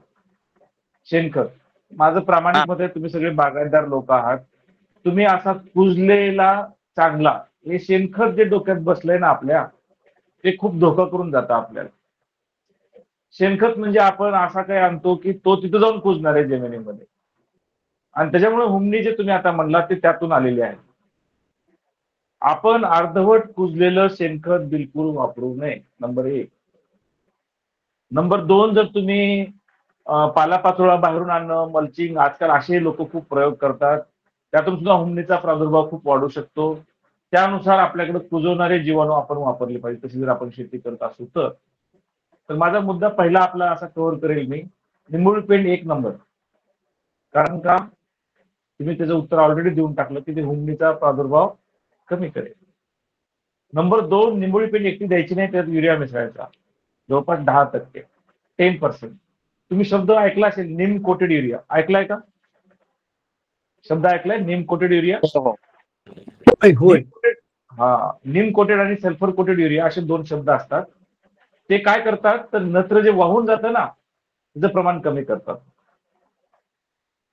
शेणखत. माझं प्रामाणिक मत आहे, तुम्ही सगळे बागायतदार लोक आहात, तुम्ही असा कुजलेला चांगला हे शेणखत जे डोक्यात बसलंय ना आपल्या, ते खूप धोका करून जातं आपल्याला. शेणखत म्हणजे आपण असा काही आणतो की तो तिथं जाऊन कुजणार आहे जमिनीमध्ये, आणि त्याच्यामुळे हुमणी जे तुम्ही आता म्हणला ते त्यातून आलेले आहे. आपण अर्धवट कुजलेलं शेणखत बिलकुल वापरू नये, नंबर 1. नंबर 2, जर तुम्ही पालापाचोळा बाहेरून आणणं, मल्चिंग, आजकाल असे लोक खूप प्रयोग करतात, त्यातून सुद्धा हुमणीचा प्रादुर्भाव खूप वाढू शकतो. त्यानुसार आपल्याकडे कुजवणारे जीवाणू आपण वापरले पाहिजे, तशी जर आपण शेती करत असू तर माझा मुद्दा पहिला आपला असा कव्हर करेल मी, निंबोळी पेंट 1 नंबर. कारण का, तुम्ही त्याचं उत्तर ऑलरेडी देऊन टाकलं की ते हुमणीचा प्रादुर्भाव कमी करेल. नंबर 2, निंबोळी पेंट एकटी द्यायची नाही, त्यात युरिया मिसळायचा जवळपास 10%, 10%. तुम्ही शब्द ऐकला असेल, निम कोटेड युरिया, ऐकलाय का? शब्द ऐकलाय? नीम कोटेड युरिया. होय. नीम कोटेड आणि सल्फर कोटेड युरिया असे 2 शब्द असतात. ते काय करतात तर नत्र जे वाहून जातं ना त्याचं प्रमाण कमी करतात.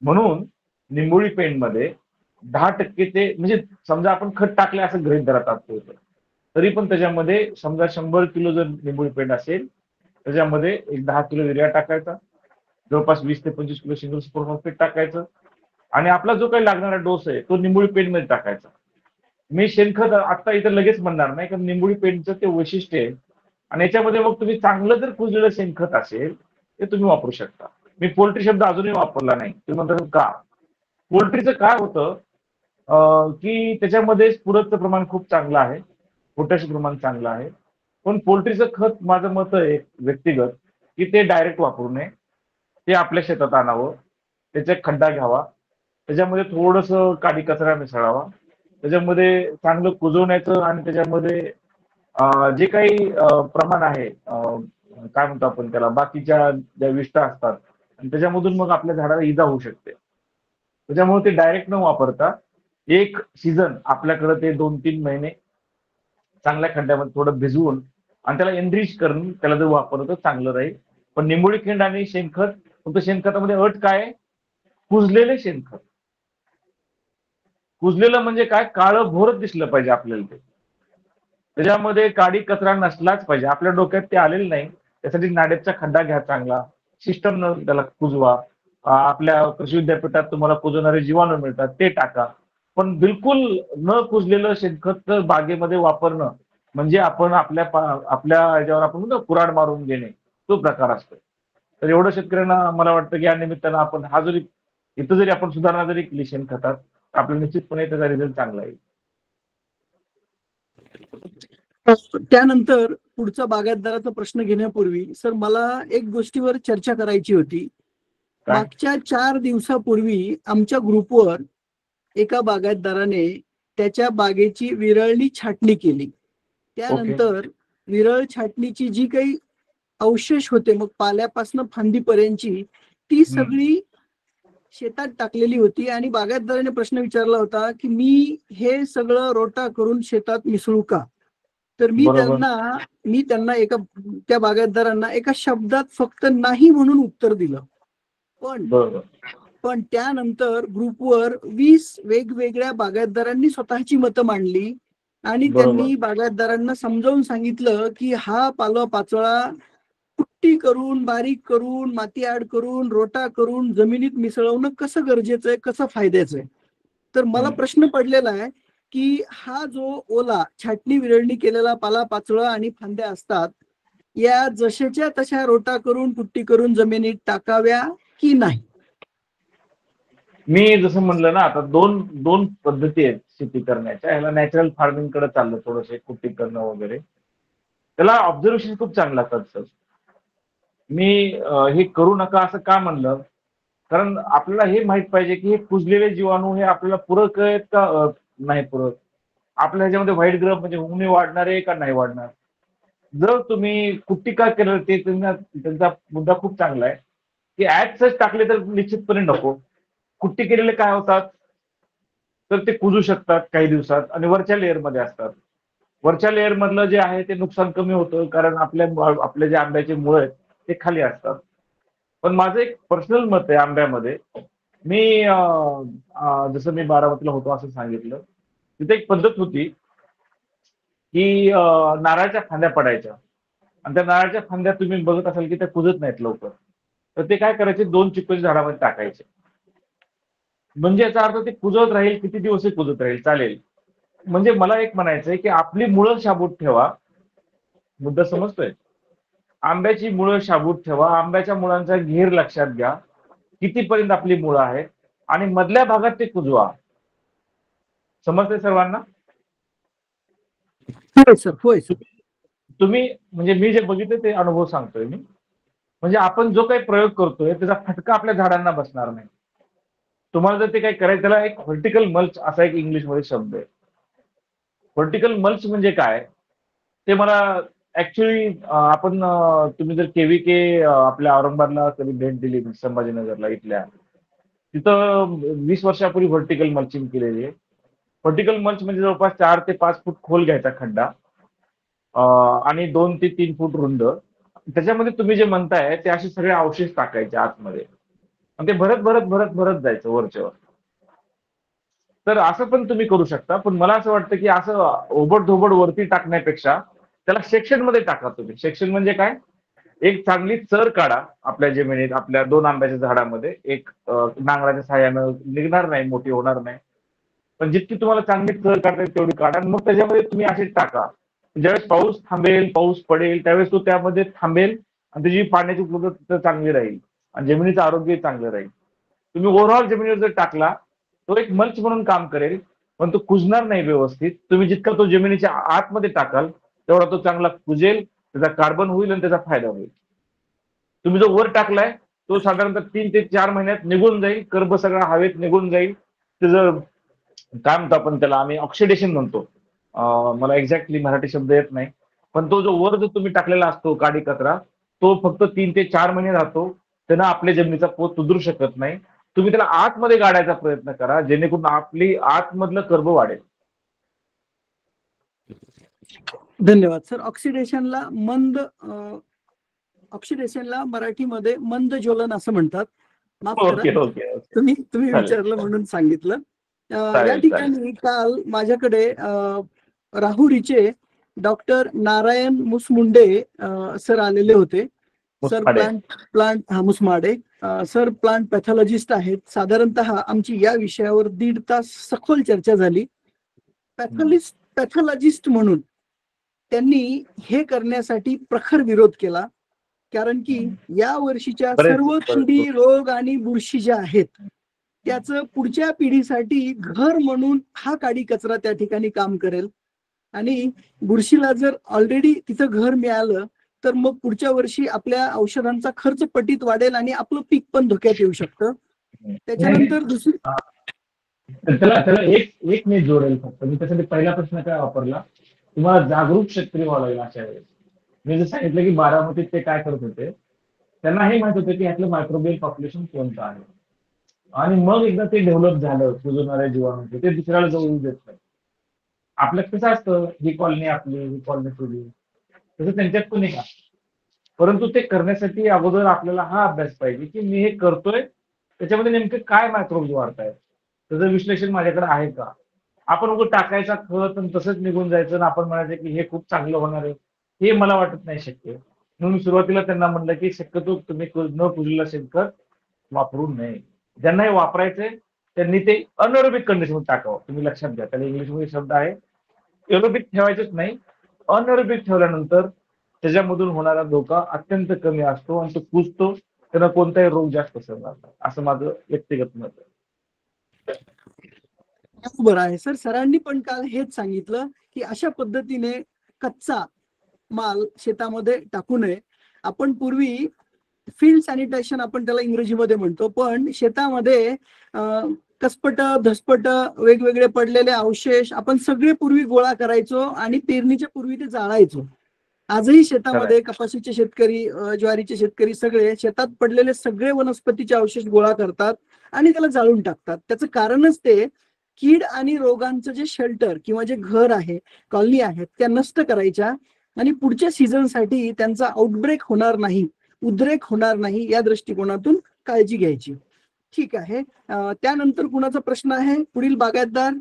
म्हणून निंबोळी पेंडमध्ये 10% ते म्हणजे समजा आपण खत टाकले असं गृहीत धरा तात्पुरतं. तरी पण त्याच्यामध्ये समजा 100 किलो जर निंबोळी पेंड असेल त्याच्यामध्ये एक 10 किलो युरिया टाकायचा, जवळपास 20 ते 25 किलो सिंगल सुपर फॉस्फेट टाकायचं आणि आपला जो काही लागणारा डोस आहे तो निंबोळी पेंडमध्ये टाकायचा. मी शेणखत आता इथं लगेच म्हणणार नाही, कारण निंबोळी पेंडचं ते वैशिष्ट्य आहे आणि याच्यामध्ये मग तुम्ही चांगलं जर कुजलेलं शेणखत असेल ते तुम्ही वापरू शकता. मी पोल्ट्री शब्द अजूनही वापरला नाही. तुम्ही म्हणता का? पोल्ट्रीचं काय होतं की त्याच्यामध्ये स्फुरदचं प्रमाण खूप चांगलं आहे, पोटॅश प्रमाण चांगलं आहे. पण पोल्ट्रीचं खत माझं मत आहे व्यक्तिगत की ते डायरेक्ट वापरू नये. ते आपल्या शेतात आणावं, त्याचा एक खड्डा घ्यावा, त्याच्यामध्ये थोडंसं काडी कचरा मिसळावा, त्याच्यामध्ये चांगलं कुजवण्याचं आणि त्याच्यामध्ये जे काही प्रमाण आहे काय म्हणतो आपण त्याला बाकीच्या ज्या विष्ठा असतात आणि त्याच्यामधून मग आपल्या झाडाला इजा होऊ शकते. त्याच्यामुळे ते डायरेक्ट न वापरता एक सीझन आपल्याकडे ते 2-3 महिने चांगल्या खड्ड्यामध्ये थोडं भिजवून आणि त्याला एनरिच करून त्याला जर वापरलं तर चांगलं राहील. पण निंबोळी खिंड आणि शेणखत फक्त शेणखतामध्ये अट काय आहे? कुजलेले शेणखत. कुजलेलं म्हणजे काय? काळं भोरच दिसलं पाहिजे आपल्याला ते. त्याच्यामध्ये काडी कचरा नसलाच पाहिजे. आपल्या डोक्यात ते आलेलं नाही. त्यासाठी नाडेपचा खड्डा घ्या चांगला, सिस्टम न त्याला कुजवा. आपल्या कृषी विद्यापीठात तुम्हाला कुजवणारे जीवाणू मिळतात ते टाका. पण बिलकुल न कुजलेलं शेणखत बागेमध्ये वापरणं म्हणजे आपण आपल्या ह्याच्यावर आपण म्हणतो कुऱ्हाड मारून घेणे तो प्रकार असतो. तर एवढं शेतकऱ्यांना मला वाटतं की या निमित्तानं आपण हा जरी इथं जरी आपण सुधारणा जरी केली शेणखतात आपल्याला निश्चितपणे त्याचा रिझल्ट चांगला येईल. त्यानंतर पुढचा बागायतदाराचा प्रश्न घेण्यापूर्वी सर मला एक गोष्टीवर चर्चा करायची होती. काय? मागच्या 4 दिवसापूर्वी आमच्या ग्रुपवर एका बागायतदाराने त्याच्या बागेची विरळणी छाटणी केली. त्यानंतर विरळ छाटणीची जी काही अवशेष होते मग पाल्यापासून फांदीपर्यंतची ती सगळी शेतात टाकलेली होती आणि बागायतदाराने प्रश्न विचारला होता की मी हे सगळं रोटा करून शेतात मिसळू का? तर मी त्यांना त्या बागायतदारांना एका शब्दात फक्त नाही म्हणून उत्तर दिलं. पण त्यानंतर ग्रुपवर 20 वेगवेगळ्या बागायतदारांनी स्वतःची मतं मांडली आणि त्यांनी बागायतदारांना समजावून सांगितलं की हा पाचोळा कुट्टी करून, बारीक करून, माती ऍड करून, रोटा करून जमिनीत मिसळवणं कसं गरजेचं आहे, कसं फायद्याचं आहे. तर मला प्रश्न पडलेला आहे की हा जो ओला छाटणी विरळणी केलेला पाचोळा आणि फांद्या असतात या जशाच्या तशा रोटा करून कुट्टी करून जमिनीत टाकाव्या की नाही? मी जसं म्हणलं ना आता दोन पद्धती आहेत शेती करण्याच्या. ह्याला नॅचरल फार्मिंग कडे चाललं थोडंसं कुट्टी करणं वगैरे. त्याला ऑब्झर्वेशन खूप चांगलं असतात सर. मी हे करू नका असं का म्हणलं? कारण आपल्याला हे माहित पाहिजे की हे कुजलेले जीवाणू हे आपल्याला पूरक आहेत का नाही पूरक. आपल्या ह्याच्यामध्ये व्हाईट ग्रह म्हणजे उणे वाढणारे का नाही वाढणार. जर तुम्ही कुट्टी का केलं ते त्यांचा मुद्दा खूप चांगला आहे की ऍड सच टाकले तर निश्चितपणे नको. कुट्टी केलेले काय होतात तर ते कुजू शकतात काही दिवसात आणि वरच्या लेअरमध्ये असतात. वरच्या लेअर मधलं जे आहे ते नुकसान कमी होतं कारण आपले जे आंब्याचे मुळ आहेत ते खाली असतात. पण माझं एक पर्सनल मत आहे आंब्यामध्ये. मी जसं मी बारामतीला होतो असं सांगितलं तिथे एक पद्धत होती की नारळाच्या फांद्या पडायच्या आणि त्या नारळाच्या फांद्या तुम्ही बघत असाल की त्या कुजत नाहीत लवकर. तर ते काय करायचे 2 चिक्कूच्या झाडामध्ये टाकायचे. म्हणजे याचा अर्थ ते कुजत राहील किती दिवसही कुजत राहील चालेल. म्हणजे मला एक म्हणायचंय की आपली मुळं शाबूत ठेवा. मुद्दा समजतोय? आंब्याची मुळं शाबूत ठेवा. आंब्याच्या मुळांचा घेर लक्षात घ्या. कितीपर्यंत आपली मुळं आहेत आणि मधल्या भागात ते कुजवा. समजतंय सर्वांना? होय सर. तुम्ही म्हणजे मी जे बघितलं ते अनुभव सांगतोय मी. म्हणजे आपण जो काही प्रयोग करतोय त्याचा फटका आपल्या झाडांना बसणार नाही. तुम्हाला जर ते काही करायचं त्याला एक व्हर्टिकल मल्च असा एक इंग्लिशमध्ये शब्द आहे. व्हर्टिकल मल्च म्हणजे काय ते मला ऍक्च्युली तुम्ही जर केव्हीके आपल्या औरंगाबादला कधी भेट दिली संभाजीनगरला इथल्या तिथं 20 वर्षापूर्वी व्हर्टिकल मल्चिंग केलेली आहे. व्हर्टिकल मल्च म्हणजे जवळपास 4 ते 5 फूट खोल घ्यायचा खड्डा आणि 2 ते 3 फूट रुंद. त्याच्यामध्ये तुम्ही जे म्हणताय ते असे सगळे अवशेष टाकायचे आतमध्ये आणि ते भरत भरत भरत भरत जायचं वरच्यावर. तर असं पण तुम्ही करू शकता, पण मला असं वाटतं की असं ओबड-धोबड वरती टाकण्यापेक्षा त्याला सेक्शन मध्ये टाका तुम्ही. सेक्शन म्हणजे काय? एक चांगली चर काढा आपल्या जमिनीत, आपल्या 2 आंब्याच्या झाडामध्ये एक नांगराच्या सहाय्यानं निघणार नाही, मोठी होणार नाही. पण जितकी तुम्हाला चांगली चर काढता येईल तेवढी काढा आणि मग त्याच्यामध्ये तुम्ही असे टाका. ज्यावेळेस पाऊस थांबेल, पाऊस पडेल त्यावेळेस तो त्यामध्ये थांबेल आणि त्याची पाण्याची उपलब्धता चांगली राहील आणि जमिनीचं आरोग्य चांगलं राहील. तुम्ही ओव्हरऑल जमिनीवर जर टाकला तो एक मल्च म्हणून काम करेल, पण तो कुजणार नाही व्यवस्थित. तुम्ही जितका तो जमिनीच्या आतमध्ये टाकाल तेवढा तो चांगला कुजेल, त्याचा कार्बन होईल आणि त्याचा फायदा होईल. तुम्ही जो वर टाकलाय तो साधारणतः 3 ते 4 महिन्यात निघून जाईल, कर्ब सगळा हवेत निघून जाईल. त्याचं काय म्हणतो आपण त्याला, आम्ही ऑक्सिडेशन म्हणतो. मला एक्झॅक्टली मराठी शब्द येत नाही, पण तो जो वर जो तुम्ही टाकलेला असतो काडी कचरा तो फक्त 3 ते 4 महिने राहतो. त्यानं आपल्या जमिनीचा पोत सुधरू शकत नाही. तुम्ही त्याला आतमध्ये गाडायचा प्रयत्न करा जेणेकरून आपली आतमधलं कर्ब वाढेल. धन्यवाद सर. ऑक्सिडेशनला मराठीमध्ये मंद ज्वलन असं म्हणतात. माफ करा, ओके ओके ओके. तुम्ही चालेल. विचारलं म्हणून सांगितलं. या चालेल, ठिकाणी काल माझ्याकडे राहुरीचे डॉक्टर नारायण मुसमुंडे सर आलेले होते. Sir Musmade. Plant Musmade sir plant pathologist आहेत. साधारणतः आमची या विषयावर 1.5 तास सखोल चर्चा झाली. पॅथॉलॉजिस्ट म्हणून त्यांनी हे करण्यासाठी प्रखर विरोध केला, कारण की या वर्षीच्या सर्व किडी, रोग आणि बुरशी ज्या आहेत त्याचं पुढच्या पिढीसाठी घर म्हणून हा काडी कचरा त्या ठिकाणी काम करेल आणि बुरशीला जर ऑलरेडी तिथं घर मिळालं तर मग पुढच्या वर्षी आपल्या औषधांचा खर्च पटीत वाढेल आणि आपलं पीक पण धोक्यात येऊ शकतं. त्याच्यानंतर दुसरी त्याला एक मी जोडेल फक्त. मी त्यासाठी पहिला प्रश्न काय वापरला, तुम्हाला जागरूक शेतकरी व्हावं लागेल अशा वेळेस. मी जर सांगितलं की बारामतीत ते काय करत होते, त्यांना हे माहित होतं की यातलं मायक्रोबियल पॉप्युलेशन कोणतं आहे आणि मग एकदा ते डेव्हलप झालं कुजणाऱ्या जीवाणूचे ते दुसऱ्याला जाऊ देत नाही. आपल्यात कसं असतं, ही कॉलनी आपली, ही कॉलनी तुझी, तसं त्यांच्यात पण एक असतं. परंतु ते करण्यासाठी अगोदर आपल्याला हा अभ्यास पाहिजे की मी हे करतोय त्याच्यामध्ये नेमके काय मायक्रोब्स वाढतायत, त्याचं विश्लेषण माझ्याकडे आहे का. आपण उगं टाकायचा खत आणि तसंच निघून जायचं आणि आपण म्हणायचं की हे खूप चांगलं होणार आहे, हे मला वाटत नाही शक्य. म्हणून मी सुरुवातीला त्यांना म्हणलं की शक्यतो तुम्ही न कुजलेलं शेणखत वापरू नये. ज्यांना हे वापरायचंय त्यांनी ते अनएरोबिक कंडिशन टाकावं. तुम्ही लक्षात घ्या, त्याला इंग्लिशमध्ये शब्द आहे, एरोबिक ठेवायचेच नाही. अनएरोबिक ठेवल्यानंतर त्याच्यामधून होणारा धोका अत्यंत कमी असतो आणि तो कुजतो, त्यांना कोणताही रोग जास्त सरणार नाही, असं माझं व्यक्तिगत मत आहे. बरोबर आहे सर. सरांनी पण काल हेच सांगितलं की अशा पद्धतीने कच्चा माल शेतामध्ये टाकू नये. आपण पूर्वी फील्ड सॅनिटेशन आपण त्याला इंग्रजीमध्ये म्हणतो, पण शेतामध्ये कसपट, धसपट, वेगवेगळे पडलेले अवशेष आपण सगळे पूर्वी गोळा करायचो आणि पेरणीच्या पूर्वी ते जाळायचो. आजही शेतामध्ये कपाशीचे शेतकरी, ज्वारीचे शेतकरी सगळे शेतात पडलेले सगळे वनस्पतीचे अवशेष गोळा करतात आणि त्याला जाळून टाकतात. त्याचं कारणच ते कीड आणि रोगांचं जे शेल्टर किंवा जे घर आहे, कॉलनी आहेत, त्या नष्ट करायच्या आणि पुढच्या सीझनसाठी त्यांचा आउटब्रेक होणार नाही, उद्रेक होणार नाही या दृष्टिकोनातून काळजी घ्यायची. ठीक आहे. त्यानंतर कुणाचा प्रश्न आहे? पुढील बागायतदार.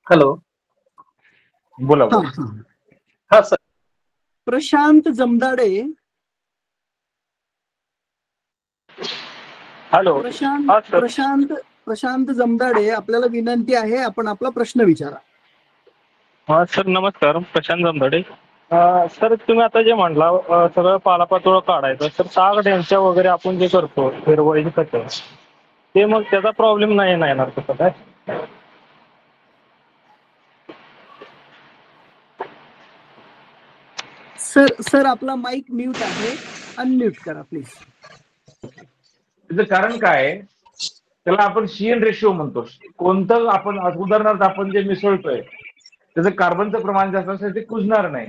हॅलो, बोला हा बोला. हा. हा सर. प्रशांत जमदाडे. हॅलो. हा सर. प्रशांत जमदाडे, आपल्याला विनंती आहे आपण आपला प्रश्न विचारा. हा सर, नमस्कार. प्रशांत जमदाडे. सर, तुम्ही आता जे म्हणला सगळं पालापाचोळा काढायचं, तर साग ढ्यांच्या वगैरे आपण जे करतो हिरवळीची कचरा, ते मग त्याचा प्रॉब्लेम नाही येणार कसं काय? सर आपला माईक म्यूट आहे, अनम्यूट करा प्लीज. त्याचं कारण काय आहे, त्याला आपण CN रेशिओ म्हणतो. कोणतं आपण उदाहरणार्थ आपण जे मिसळतोय त्याचं कार्बनचं प्रमाण जास्त असेल ते कुजणार नाही.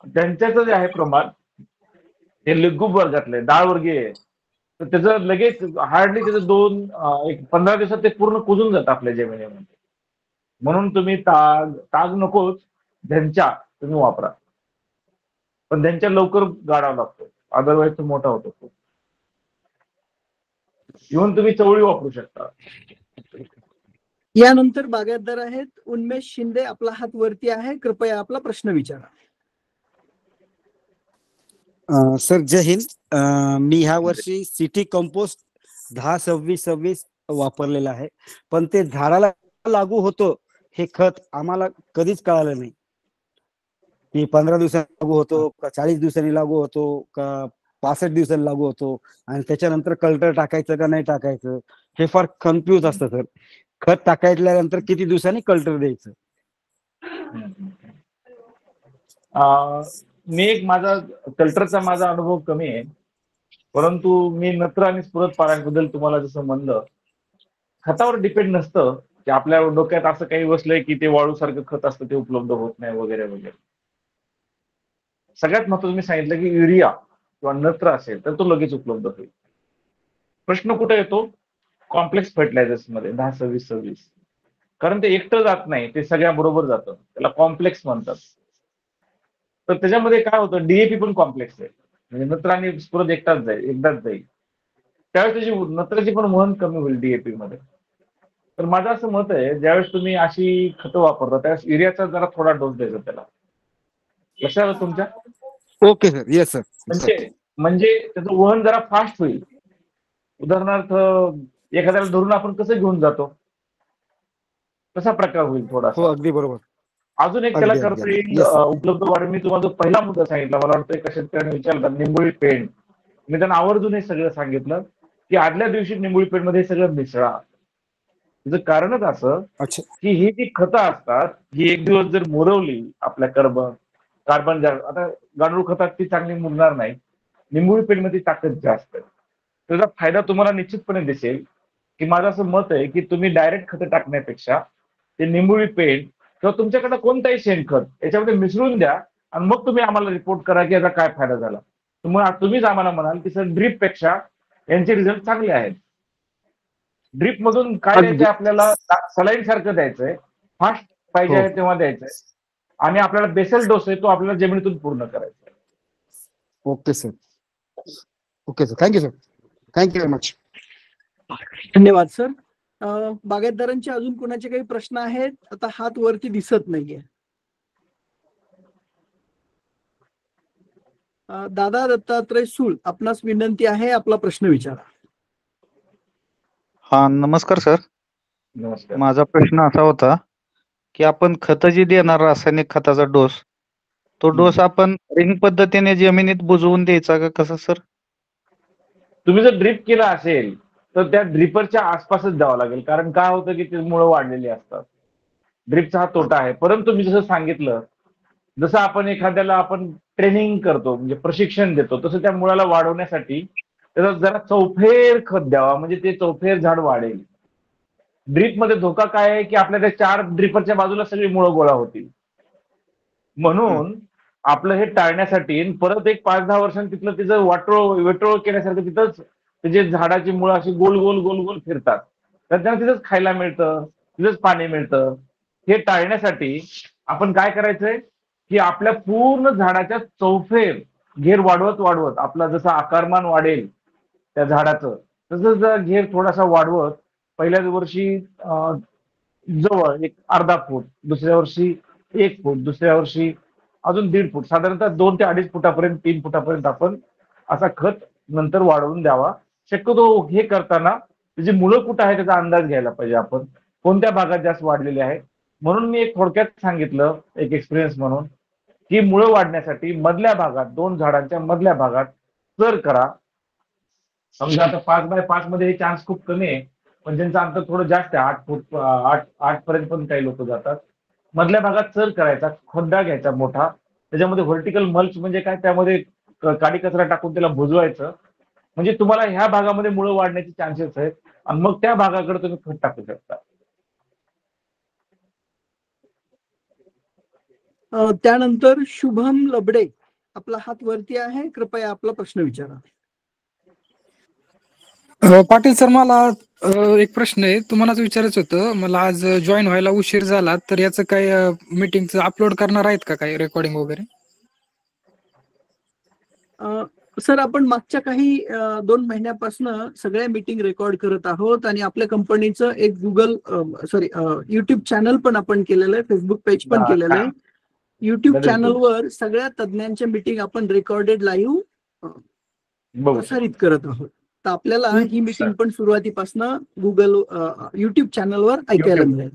त्यांच्याचं जे आहे प्रमाण हे लघु वर्गातले 10 वर्गीय आहे. तर त्याचं लगेच हार्डली त्याचं एक 15 दिवसात ते पूर्ण कुजून जातं आपल्या जमिनीमध्ये. म्हणून तुम्ही ताग नकोच, त्यांच्या तुम्ही वापरा. पण त्यांच्या लवकर गाडावा लागतो, अदरवाईज तो मोठा होतो. इव्हन तुम्ही चवळी वापरू शकता. यानंतर बागायतदार आहेत उन्मेष शिंदे, आपला हात वरती आहे, कृपया आपला प्रश्न विचारा. सर जय हिंद. मी ह्या वर्षी सिटी कंपोस्ट 10-26-26 वापरलेलं आहे, पण ते झाडाला लागू होतं हे खत आम्हाला कधीच कळालं नाही की 15 दिवसांनी लागू होतो का 40 दिवसांनी लागू होतो का 65 दिवसांनी लागू होतो, आणि त्याच्यानंतर कल्टर टाकायचं का नाही टाकायचं हे फार कन्फ्यूज असतं सर. खत टाकायल्यानंतर किती दिवसांनी कल्टर द्यायचं? माझा कल्टरचा अनुभव कमी आहे, परंतु मी नत्र आणि स्फुरद पाराबद्दल तुम्हाला जसं म्हणलं, खतावर डिपेंड नसतं की आपल्या डोक्यात असं काही बसलंय की ते वाळूसारखं खत असतं ते उपलब्ध होत नाही वगैरे वगैरे. सगळ्यात महत्त्वाचं मी सांगितलं की युरिया किंवा नत्र असेल तर तो लगेच उपलब्ध होईल. प्रश्न कुठे येतो? कॉम्प्लेक्स फर्टिलायझर्स मध्ये 10-26-26, कारण ते एकटं जात नाही, ते सगळ्या बरोबर जातं, त्याला कॉम्प्लेक्स म्हणतात. तर त्याच्यामध्ये काय होतं, डीएपी पण कॉम्प्लेक्स आहे, म्हणजे नत्र आणि स्फुरद एकदाच जाईल, त्यावेळेस त्याची नत्राची पण वहन कमी होईल डीएपी मध्ये. तर माझं असं मत आहे, ज्यावेळेस तुम्ही अशी खतं वापरता त्यावेळेस युरियाचा जरा थोडा डोस द्यायचा त्याला. लक्षात आलं तुमच्या? Okay sir. Yes sir. म्हणजे त्याचं वहन जरा फास्ट होईल. उदाहरणार्थ एखाद्याला धरून आपण कसं घेऊन जातो तसा प्रकार होईल हो, थोडासा. अगदी बरोबर. अजून एक त्याला अगदी करता येईल येस. उपलब्ध वाढ. मी तुम्हाला जो पहिला मुद्दा सांगितला, मला वाटतं एका शेतकऱ्याने विचारला, निंबोळी पेंड. मी त्यांना आवर्जून हे सगळं सांगितलं की आदल्या दिवशी निंबोळी पेंड मध्ये हे सगळं मिसळा. त्याचं कारणच असं अच्छा. की ही जी खतं असतात ही एक दिवस जर मुरवली आपल्या कार्बन आता गांडूळ खतात ती चांगली मुरणार नाही, निंबोळी पेंडमध्ये ताकद जास्त आहे. त्याचा फायदा तुम्हाला निश्चितपणे दिसेल की माझं असं मत आहे की तुम्ही डायरेक्ट खतं टाकण्यापेक्षा ते निंबोळी पेंड किंवा तुमच्याकडे कोणताही शेणखत याच्यामध्ये मिसळून द्या आणि मग तुम्ही आम्हाला रिपोर्ट करा की याचा काय फायदा झाला. तुम्हीच आम्हाला म्हणाल की सर ड्रीप पेक्षा यांचे रिझल्ट चांगले आहेत. ड्रीप मधून काय द्यायचं, आपल्याला सलाईन सारखं द्यायचंय, फास्ट पाहिजे आहे तेव्हा द्यायचंय, आणि आपल्याला बेसल डोस आहे तो आपल्याला जमिनीतून पूर्ण करायचा आहे. Okay sir. Thank you sir. Thank you very much. धन्यवाद सर. बागायतदारांचे अजून कोणाचे काही प्रश्न आहेत? आता हात वरती दिसत नाहीये. दादा दत्तात्रय सूळ, आपणास विनंती आहे, आपला प्रश्न विचारा. हा, नमस्कार सर. नमस्कार. माझा प्रश्न असा होता की आपण खत जी देणार रासायनिक खताचा डोस, तो डोस आपण रिंग पद्धतीने जमिनीत बुजवून द्यायचा का कसं सर? तुम्ही जर ड्रिप केला असेल तर त्या ड्रिपरच्या आसपासच द्यावं लागेल, कारण काय होतं की ते मुळं वाढलेली असतात. ड्रिपचा हा तोटा आहे. परंतु मी जसं सांगितलं, जसं आपण एखाद्याला ट्रेनिंग करतो म्हणजे प्रशिक्षण देतो, तसं त्या मुळाला वाढवण्यासाठी त्याला जरा चौफेर खत द्यावा, म्हणजे ते चौफेर झाड वाढेल. ड्रिप मध्ये धोका काय आहे की आपल्या त्या 4 ड्रिपरच्या बाजूला सगळी मुळं गोळा होतील. म्हणून आपलं हे टाळण्यासाठी परत एक 5-10 वर्षांनी तिथलं तिचं वेटोळ केल्यासारखं तिथंच त्याचे झाडाची मुळं अशी गोल गोल गोल गोल फिरतात, तर त्यांना तिथंच खायला मिळतं, तिथंच पाणी मिळतं. हे टाळण्यासाठी आपण काय करायचंय की आपल्या पूर्ण झाडाच्या चौफेर घेर वाढवत आपला जसा आकारमान वाढेल त्या झाडाचं, तसंच घेर थोडासा वाढवत पहिल्याच वर्षी जवळ एक अर्धा फूट, दुसऱ्या वर्षी 1 फूट, दुसऱ्या वर्षी अजून 1.5 फूट, साधारणतः 2 ते 2.5 फुटापर्यंत 3 फुटापर्यंत आपण असा खत नंतर वाढवून द्यावा. शक्यतो हे करताना त्याची मुळं कुठं आहे त्याचा अंदाज घ्यायला पाहिजे, आपण कोणत्या भागात जास्त वाढलेले आहे. म्हणून मी एक थोडक्यात सांगितलं एक एक्सपिरियन्स म्हणून की मुळं वाढण्यासाठी मधल्या भागात 2 झाडांच्या मधल्या भागात चर करा. समजा आता 5x5 मध्ये हे चान्स खूप कमी आहे, पण ज्यांचं अंतर थोडं जास्त आहे, 8 फूट 8 पर्यंत पण काही लोक जातात. मधल्या भागात चर करायचा, खड्डा घ्यायचा मोठा, त्याच्यामध्ये व्हर्टिकल मल्च म्हणजे काय, त्यामध्ये काडी कचरा टाकून त्याला भुजवायचं, म्हणजे तुम्हाला ह्या भागामध्ये मुळं वाढण्याचे चान्सेस आहेत, आणि मग त्या भागाकडे तुम्ही खत टाकू शकता. त्यानंतर शुभम लबडे, आपला हात वरती आहे, कृपया आपला प्रश्न विचारा. पाटील सर, मला एक प्रश्न आहे, तुम्हालाच विचारायचं होतं. मला आज जॉईन व्हायला उशीर झाला, तर याचं काय मीटिंगचं अपलोड करणार आहेत का काही रेकॉर्डिंग वगैरे? सर, आपण मागच्या काही 2 महिन्यापासून सगळ्या मीटिंग रेकॉर्ड करत आहोत आणि आपल्या कंपनीचं एक युट्यूब चॅनल पण आपण केलेलं आहे, फेसबुक पेज पण केलेलं आहे. युट्यूब चॅनलवर सगळ्या तज्ञांच्या मीटिंग आपण रेकॉर्डेड लाईव्ह प्रसारित करत आहोत. तर आपल्याला ही मीटिंग पण सुरुवातीपासून युट्यूब चॅनलवर ऐकायला मिळेल.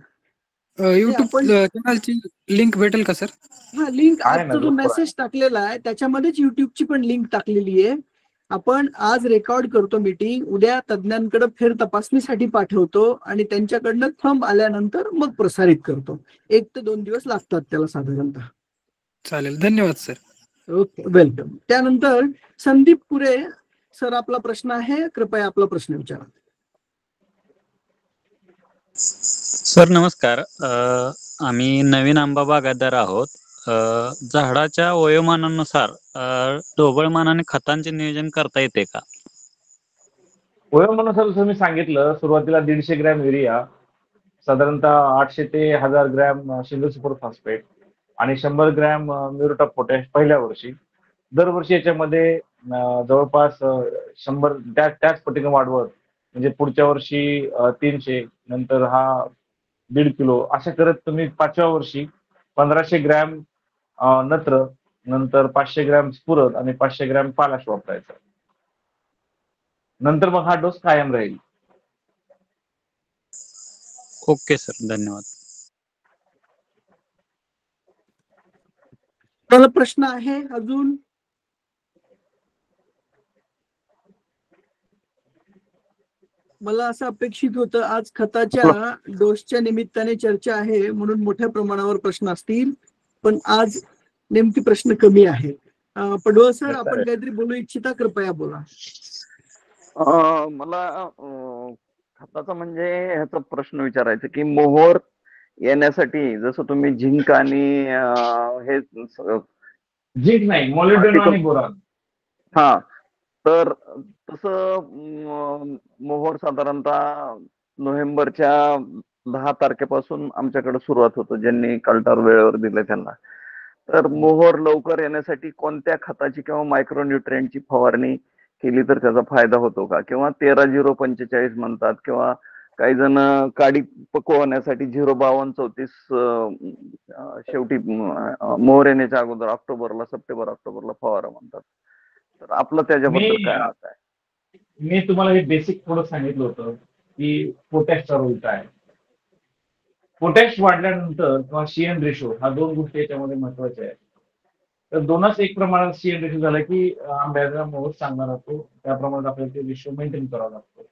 युट्यूब चॅनलची लिंक भेटेल का सर? हा, लिंक आजचा जो मेसेज टाकलेला आहे त्याच्यामध्येच युट्यूबची पण लिंक टाकलेली आहे. आपण आज रेकॉर्ड करतो मीटिंग, उद्या तज्ञांकडे फेर तपासणीसाठी पाठवतो आणि त्यांच्याकडनं थंब आल्यानंतर मग प्रसारित करतो. 1 ते 2 दिवस लागतात त्याला साधारणतः. चालेल, धन्यवाद सर. Okay, welcome. त्यानंतर संदीप पुरे सर, आपला प्रश्न आहे, कृपया आपला प्रश्न विचारा. सर नमस्कार. आम्ही नवीन आंबा बागायतदार आहोत. झाडाच्या वयोमानानुसार ढोबळमानाने खतांचे नियोजन करता येते का? वयोमानानुसार जसं मी सांगितलं, सुरुवातीला 150 ग्रॅम युरिया, साधारणतः 800 ते 1000 ग्रॅम सिंगल सुपर फॉस्फेट आणि 100 ग्रॅम म्युरेट ऑफ पोटॅश पहिल्या वर्षी. दरवर्षी याच्यामध्ये जवळपास 100 त्याच पटीने वाढवत, म्हणजे पुढच्या वर्षी 300, नंतर हा 1.5 किलो, अशा करत तुम्ही 5व्या वर्षी 1500 ग्रॅम नत्र, नंतर 500 ग्रॅम स्फुरद आणि 500 ग्रॅम पालाश वापरायचा. नंतर मग हा डोस कायम राहील. ओके सर, धन्यवाद. मला प्रश्न आहे अजून? मला असं अपेक्षित होतं आज खताच्या डोसच्या निमित्ताने चर्चा आहे म्हणून मोठ्या प्रमाणावर प्रश्न असतील, पण आज नेमकी प्रश्न कमी आहे. पडवळ सर, आपण काहीतरी बोलू इच्छिता, कृपया बोला. मला खताचा म्हणजे ह्याचा प्रश्न विचारायचा की मोहोर येण्यासाठी जसं तुम्ही झिंक आणि हे झिंक नाही, मॉलिब्डेनम आणि बोरॉन. हा, तर तसं मोहोर साधारणतः नोव्हेंबरच्या 10 तारखेपासून आमच्याकडे सुरुवात होतो, ज्यांनी कल्टार वेळेवर दिले त्यांना. तर मोहोर लवकर येण्यासाठी कोणत्या खताची किंवा मायक्रोन्यूट्रिएंटची फवारणी केली तर त्याचा फायदा होतो का? किंवा 13-0-45 म्हणतात, किंवा काही जण काडी पकवण्यासाठी 0-52-34 शेवटी मोहोर येण्याच्या अगोदर सप्टेंबर-ऑक्टोबरला फवारा म्हणतात. तर आपलं त्याच्याबद्दल काय मत आहे? मी तुम्हाला हे बेसिक थोडं सांगितलं होतं की पोटॅशचा रोल काय. पोटॅश वाढल्यानंतर किंवा CN रेशो, हा 2 गोष्टी याच्यामध्ये महत्वाच्या आहेत. तर 2च एक प्रमाणात CN रेशो झाला की आंब्याचा मोहोर चांगला राहतो. त्या प्रमाणात आपल्याला ते रेशो मेंटेन करावा लागतो.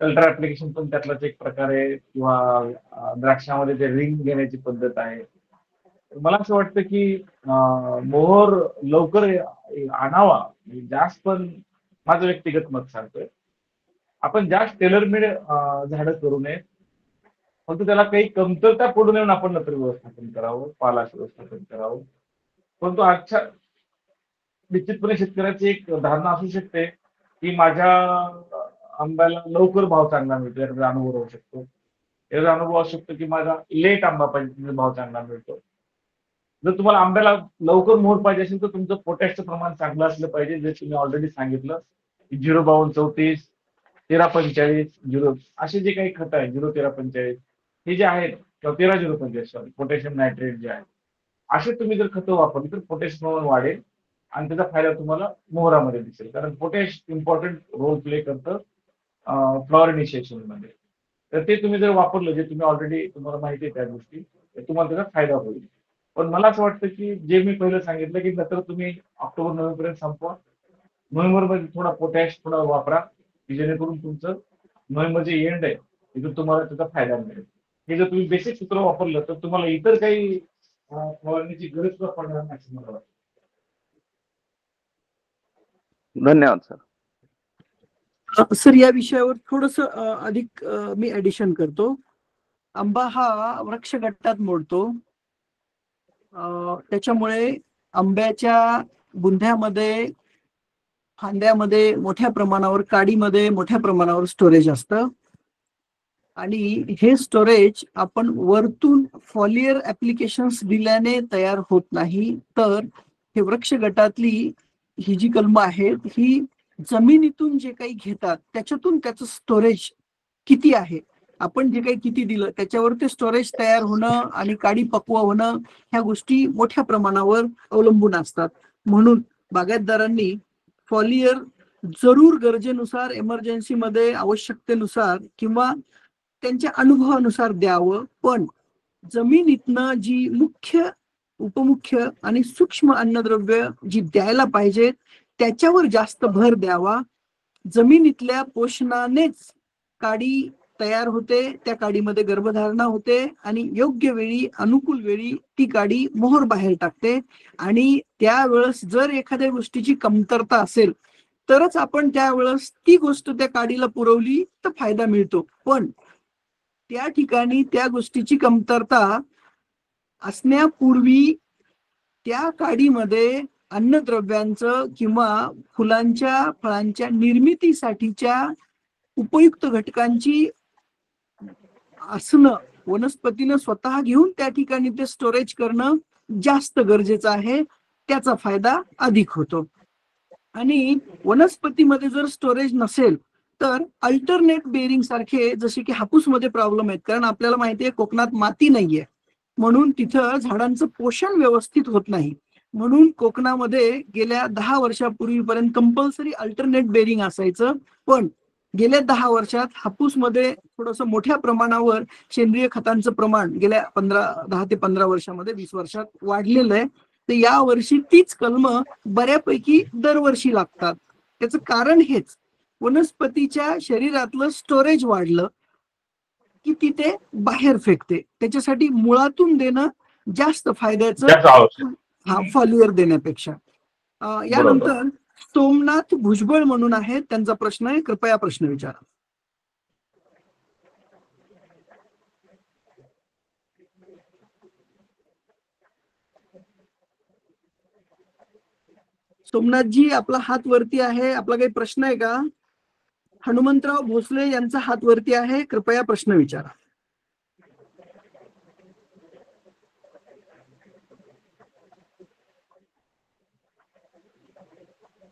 कल्टर ऍप्लिकेशन पण त्यातलाच एक प्रकार आहे, किंवा द्राक्षामध्ये ते रिंग घेण्याची पद्धत आहे. मला असं वाटतं की मोहोर लवकर आणावा, जास्त, पण माझं व्यक्तिगत मत सांगतोय, आपण जास्त टेलरमेड झाडं करू नये. फक्त त्याला काही कमतरता पडू नये आपण नत्र व्यवस्थापन करावं, पालाश व्यवस्थापन करावं. परंतु आजच्या निश्चितपणे शेतकऱ्याची एक धारणा असू शकते की माझ्या आंब्याला लवकर भाव चांगला मिळतो, याचा अनुभव राहू शकतो. याचा अनुभव असू शकतो की माझा लेट आंबा पाहिजे, भाव चांगला मिळतो. जर तुम्हाला आंब्याला लवकर मोहोर पाहिजे असेल तर तुमचं पोटॅशचं प्रमाण चांगलं असलं पाहिजे. जे तुम्ही ऑलरेडी सांगितलं की 0-52-34, 13-45, असे जे काही खत आहेत, 0-13-45 हे जे आहेत, किंवा 13-0-45 पोटॅशियम नायट्रेट जे आहे, असे तुम्ही जर खतं वापरली तर पोटॅश प्रमाण वाढेल आणि त्याचा फायदा तुम्हाला मोहरामध्ये दिसेल. कारण पोटॅश इम्पॉर्टंट रोल प्ले करतं फ्लॉवर इनिशिएशन मध्ये. तर ते तुम्ही जर वापरलं, जे तुम्ही ऑलरेडी तुम्हाला माहिती आहे त्या गोष्टी, तर तुम्हाला त्याचा फायदा होईल. पण मला असं वाटतं की जे मी पहिलं सांगितलं की नंतर तुम्ही ऑक्टोबर-नोव्हेंबरपर्यंत संपवा. नोव्हेंबरमध्ये थोडा पोटॅश थोडा वापरा, जेणेकरून तुमचं नोव्हेंबरचे एंड आहे तिथून तुम्हाला त्याचा फायदा मिळेल. हे जर तुम्ही बेसिक सूत्र वापरलं तर तुम्हाला इतर काही फवारण्याची गरज सुद्धा पडणार नाही असं मला वाटतं. धन्यवाद सर. सर, या विषयावर थोडस अधिक मी ऍडिशन करतो. आंबा हा वृक्ष गटात मोडतो. त्याच्यामुळे आंब्याच्या बुंध्यामध्ये, फांद्यामध्ये मोठ्या प्रमाणावर, काडीमध्ये मोठ्या प्रमाणावर स्टोरेज असतं आणि हे स्टोरेज आपण वरतून फॉलियर ऍप्लिकेशन्स दिल्याने तयार होत नाही, तर हे वृक्ष गटातली ही जी कलमं आहेत ही जमिनीतून जे काही घेतात त्याच्यातून त्याचं स्टोरेज किती आहे, आपण जे काही किती दिलं त्याच्यावर ते स्टोरेज तयार होणं आणि काडी पक्व होणं ह्या गोष्टी मोठ्या प्रमाणावर अवलंबून असतात. म्हणून बागायतदारांनी फॉलियर जरूर गरजेनुसार, इमर्जन्सीमध्ये, आवश्यकतेनुसार किंवा त्यांच्या अनुभवानुसार द्यावं, पण जमिनीतनं जी मुख्य, उपमुख्य आणि सूक्ष्म अन्नद्रव्य जी द्यायला पाहिजेत त्याच्यावर जास्त भर द्यावा. जमिनीतल्या पोषणानेच काडी तयार होते, त्या काडीमध्ये गर्भधारणा होते आणि योग्य वेळी, अनुकूल वेळी ती काडी मोहर बाहेर टाकते आणि त्यावेळेस जर एखाद्या गोष्टीची कमतरता असेल तरच आपण त्यावेळेस ती गोष्ट त्या काडीला पुरवली तर फायदा मिळतो. पण त्या ठिकाणी त्या गोष्टीची कमतरता असण्यापूर्वी त्या काडीमध्ये अन्नद्रव्यांचं किंवा फुलांच्या, फळांच्या निर्मितीसाठीच्या उपयुक्त घटकांची असणं, वनस्पतीनं स्वतः घेऊन त्या ठिकाणी ते स्टोरेज करणं जास्त गरजेचं आहे. त्याचा फायदा अधिक होतो. आणि वनस्पतीमध्ये जर स्टोरेज नसेल तर अल्टरनेट बेरिंग सारखे, जसे की हापूसमध्ये प्रॉब्लेम आहेत, कारण आपल्याला माहिती आहे कोकणात माती नाहीये, म्हणून तिथं झाडांचं पोषण व्यवस्थित होत नाही. म्हणून कोकणामध्ये गेल्या 10 वर्षापूर्वीपर्यंत कंपल्सरी अल्टरनेट बेरिंग असायचं, पण गेल्या 10 वर्षात हापूसमध्ये थोडंसं मोठ्या प्रमाणावर सेंद्रिय खतांचं प्रमाण गेल्या 10 ते 15 वर्षामध्ये, 20 वर्षात वाढलेलं आहे. तर या वर्षी तीच कलमं बऱ्यापैकी दरवर्षी लागतात. त्याचं कारण हेच, वनस्पतीच्या शरीरातलं स्टोरेज वाढलं की ती ते बाहेर फेकते. त्याच्यासाठी मुळातून देणं जास्त फायद्याचं, हा, फॉलियर देण्यापेक्षा. यानंतर सोमनाथ भुजबळ म्हणून आहेत, त्यांचा प्रश्न आहे, कृपया प्रश्न विचारा. सोमनाथजी, आपला हात वरती आहे, आपला काही प्रश्न आहे का? हनुमंतराव भोसले यांचा हात वरती आहे, कृपया प्रश्न विचारा.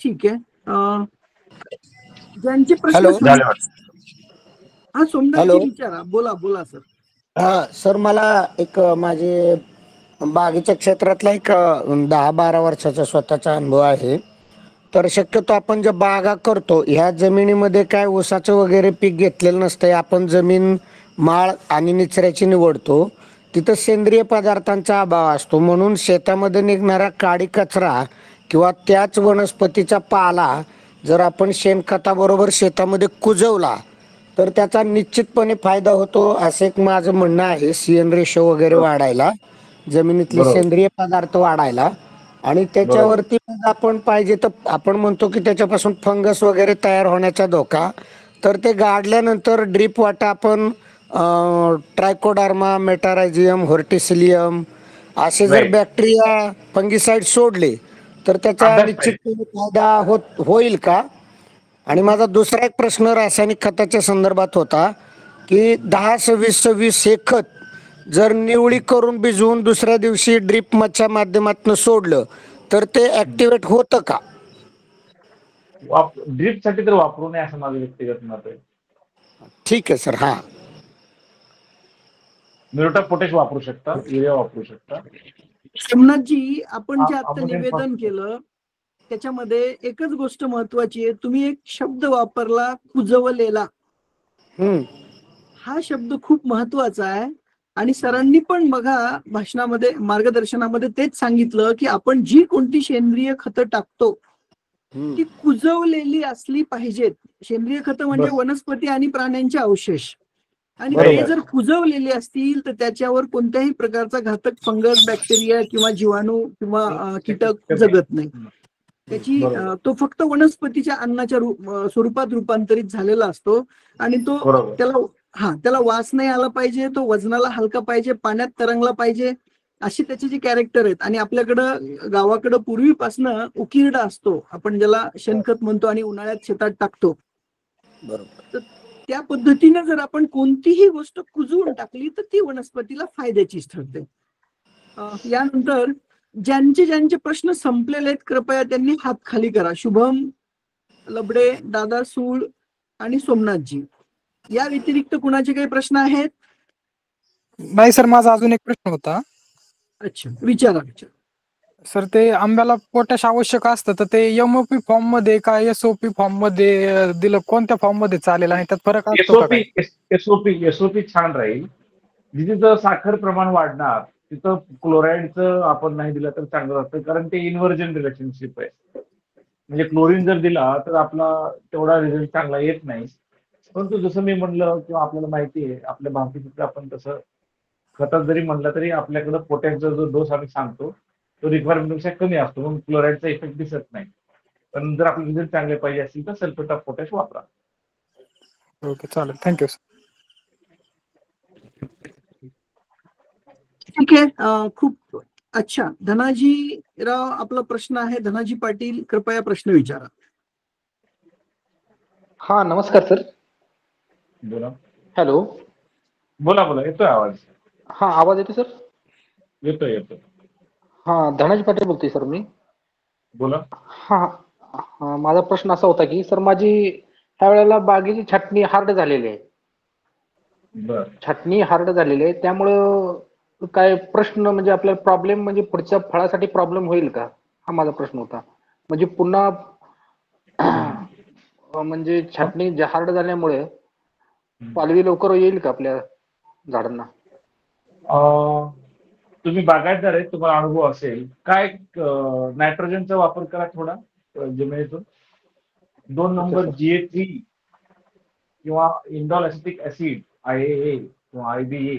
ठीक आहे. ज्यांचे प्रश्न, हा सोमनाथजी विचारा, बोला बोला सर. हा सर, मला एक माझे बागेच्या क्षेत्रातला एक 10-12 वर्षाचा स्वतःचा अनुभव आहे. तर शक्यतो आपण ज्या बागा करतो ह्या जमिनीमध्ये काय ऊसाचं वगैरे पीक घेतलेलं नसतंय. आपण जमीन माळ आणि निचऱ्याची निवडतो, तिथं सेंद्रिय पदार्थांचा अभाव असतो. म्हणून शेतामध्ये निघणारा काडी कचरा किंवा त्याच वनस्पतीचा पाला जर आपण शेणखताबरोबर शेतामध्ये कुजवला तर त्याचा निश्चितपणे फायदा होतो, असं एक माझं म्हणणं आहे. CN रेशो वगैरे वाढायला, जमिनीतले सेंद्रिय पदार्थ वाढायला, आणि त्याच्यावरती आपण पाहिजे तर आपण म्हणतो की त्याच्यापासून फंगस वगैरे तयार होण्याचा धोका, तर ते गाडल्यानंतर ड्रीप वाटा आपण ट्रायकोडर्मा, मेटारायझियम, व्हर्टिसिलियम असे जर बॅक्टेरिया, फंगिसाइड सोडले तर त्याचा निश्चितपणे फायदा होईल का? आणि माझा दुसरा एक प्रश्न रासायनिक खताच्या संदर्भात होता की 10-26-26 हे खत जर निवळी करून भिजवून दुसऱ्या दिवशी ड्रीप मधच्या माध्यमातून सोडलं तर ते ऍक्टिव्हेट होतं का? ड्रीप साठी तर वापरू नये असं माझं व्यक्तिगत मत आहे. ठीक आहे सर. हा, म्युरेट ऑफ पोटॅश वापरू शकता, युरिया वापरू शकता. सोमनाथजी, आपण जे आता निवेदन केलं त्याच्यामध्ये एकच गोष्ट महत्वाची आहे. तुम्ही एक शब्द वापरला, कुजवलेला. हा शब्द खूप महत्वाचा आहे आणि सरांनी पण बघा भाषणामध्ये, मार्गदर्शनामध्ये तेच सांगितलं की आपण जी कोणती सेंद्रिय खतं टाकतो ती कुजवलेली असली पाहिजेत. सेंद्रिय खतं म्हणजे वनस्पती आणि प्राण्यांचे अवशेष, आणि ते जर कुजवलेले असतील तर त्याच्यावर कोणत्याही प्रकारचा घातक फंगस, बॅक्टेरिया किंवा जीवाणू किंवा कीटक जगत नाही. त्याची तो फक्त वनस्पतीच्या अन्नाच्या स्वरूपात रूपांतरित झालेला असतो आणि तो त्याला वास नाही आला पाहिजे, तो वजनाला हलका पाहिजे, पाण्यात तरंगला पाहिजे, अशी त्याची जी कॅरेक्टर आहेत. आणि आपल्याकडं गावाकडं पूर्वीपासनं उकिरडा असतो, आपण ज्याला शेणखत म्हणतो आणि उन्हाळ्यात शेतात टाकतो. बरोबर. तर त्या पद्धतीने जर आपण कोणतीही गोष्ट कुजवून टाकली तर ती वनस्पतीला फायद्याचीच ठरते. यानंतर ज्यांचे ज्यांचे प्रश्न संपलेले आहेत कृपया त्यांनी हात खाली करा. शुभम लबडे, दादा सूळ आणि सोमनाथजी. या व्यतिरिक्त कुणाचे काही प्रश्न आहेत? नाही सर, माझा अजून एक प्रश्न होता. अच्छा, विचारा. सर, ते आंब्याला पोटॅश आवश्यक असतं, तर ते एमओपी फॉर्म मध्ये का एसओपी फॉर्म मध्ये दिलं, कोणत्या फॉर्म मध्ये चालेल आणि त्यात फरक असतो का काय? एसओपी छान राहील. जिथे साखर प्रमाण वाढणार तिथं क्लोराईडचं आपण नाही दिलं तर चांगलं असतं, कारण ते इन्व्हर्जन रिलेशनशिप आहे. म्हणजे क्लोरीन जर दिला तर आपला तेवढा रिझल्ट चांगला येत नाही. परंतु जसं मी म्हणलं किंवा आपल्याला माहिती आहे, आपल्या भावकीत आपण तसं खतात जरी म्हणलं तरी आपल्याकडे पोटॅशचा जो डोस आम्ही सांगतो तो रिक्वायरमेंटपेक्षा कमी असतो, म्हणून क्लोराईडचा इफेक्ट दिसत नाही. पण जर आपले रिझल्ट चांगले पाहिजे असतील तर सल्फेट ऑफ पोटॅश वापरा. ओके, चालेल. Thank you sir. ठीक आहे. खूप अच्छा. धनाजी राव, आपला प्रश्न आहे. धनाजी पाटील, कृपया प्रश्न विचारा. हा, नमस्कार सर. बोला. हॅलो. बोला येतोय आवाज? हा, आवाज येतो सर? येतोय. हा, धनाजी पाटील बोलतोय सर मी. बोला. हा, माझा प्रश्न असा होता की सर, माझी ह्या वेळेला बागेची छाटणी हार्ड झालेली आहे. छाटणी हार्ड झालेली आहे, त्यामुळं काय प्रश्न म्हणजे आपल्याला प्रॉब्लेम म्हणजे पुढच्या फळासाठी प्रॉब्लेम होईल का, हा माझा प्रश्न होता. म्हणजे पुन्हा म्हणजे छाटणी हार्ड झाल्यामुळे पालवी लवकर येईल का आपल्या झाडांना? तुम्ही बागायतदार आहे, तुम्हाला अनुभव असेल. काय नायट्रोजनचा वापर करा थोडा जमिनीतून. 2 नंबर GA3 किंवा इंडॉल ॲसिटिक ऍसिड IAA किंवा IBA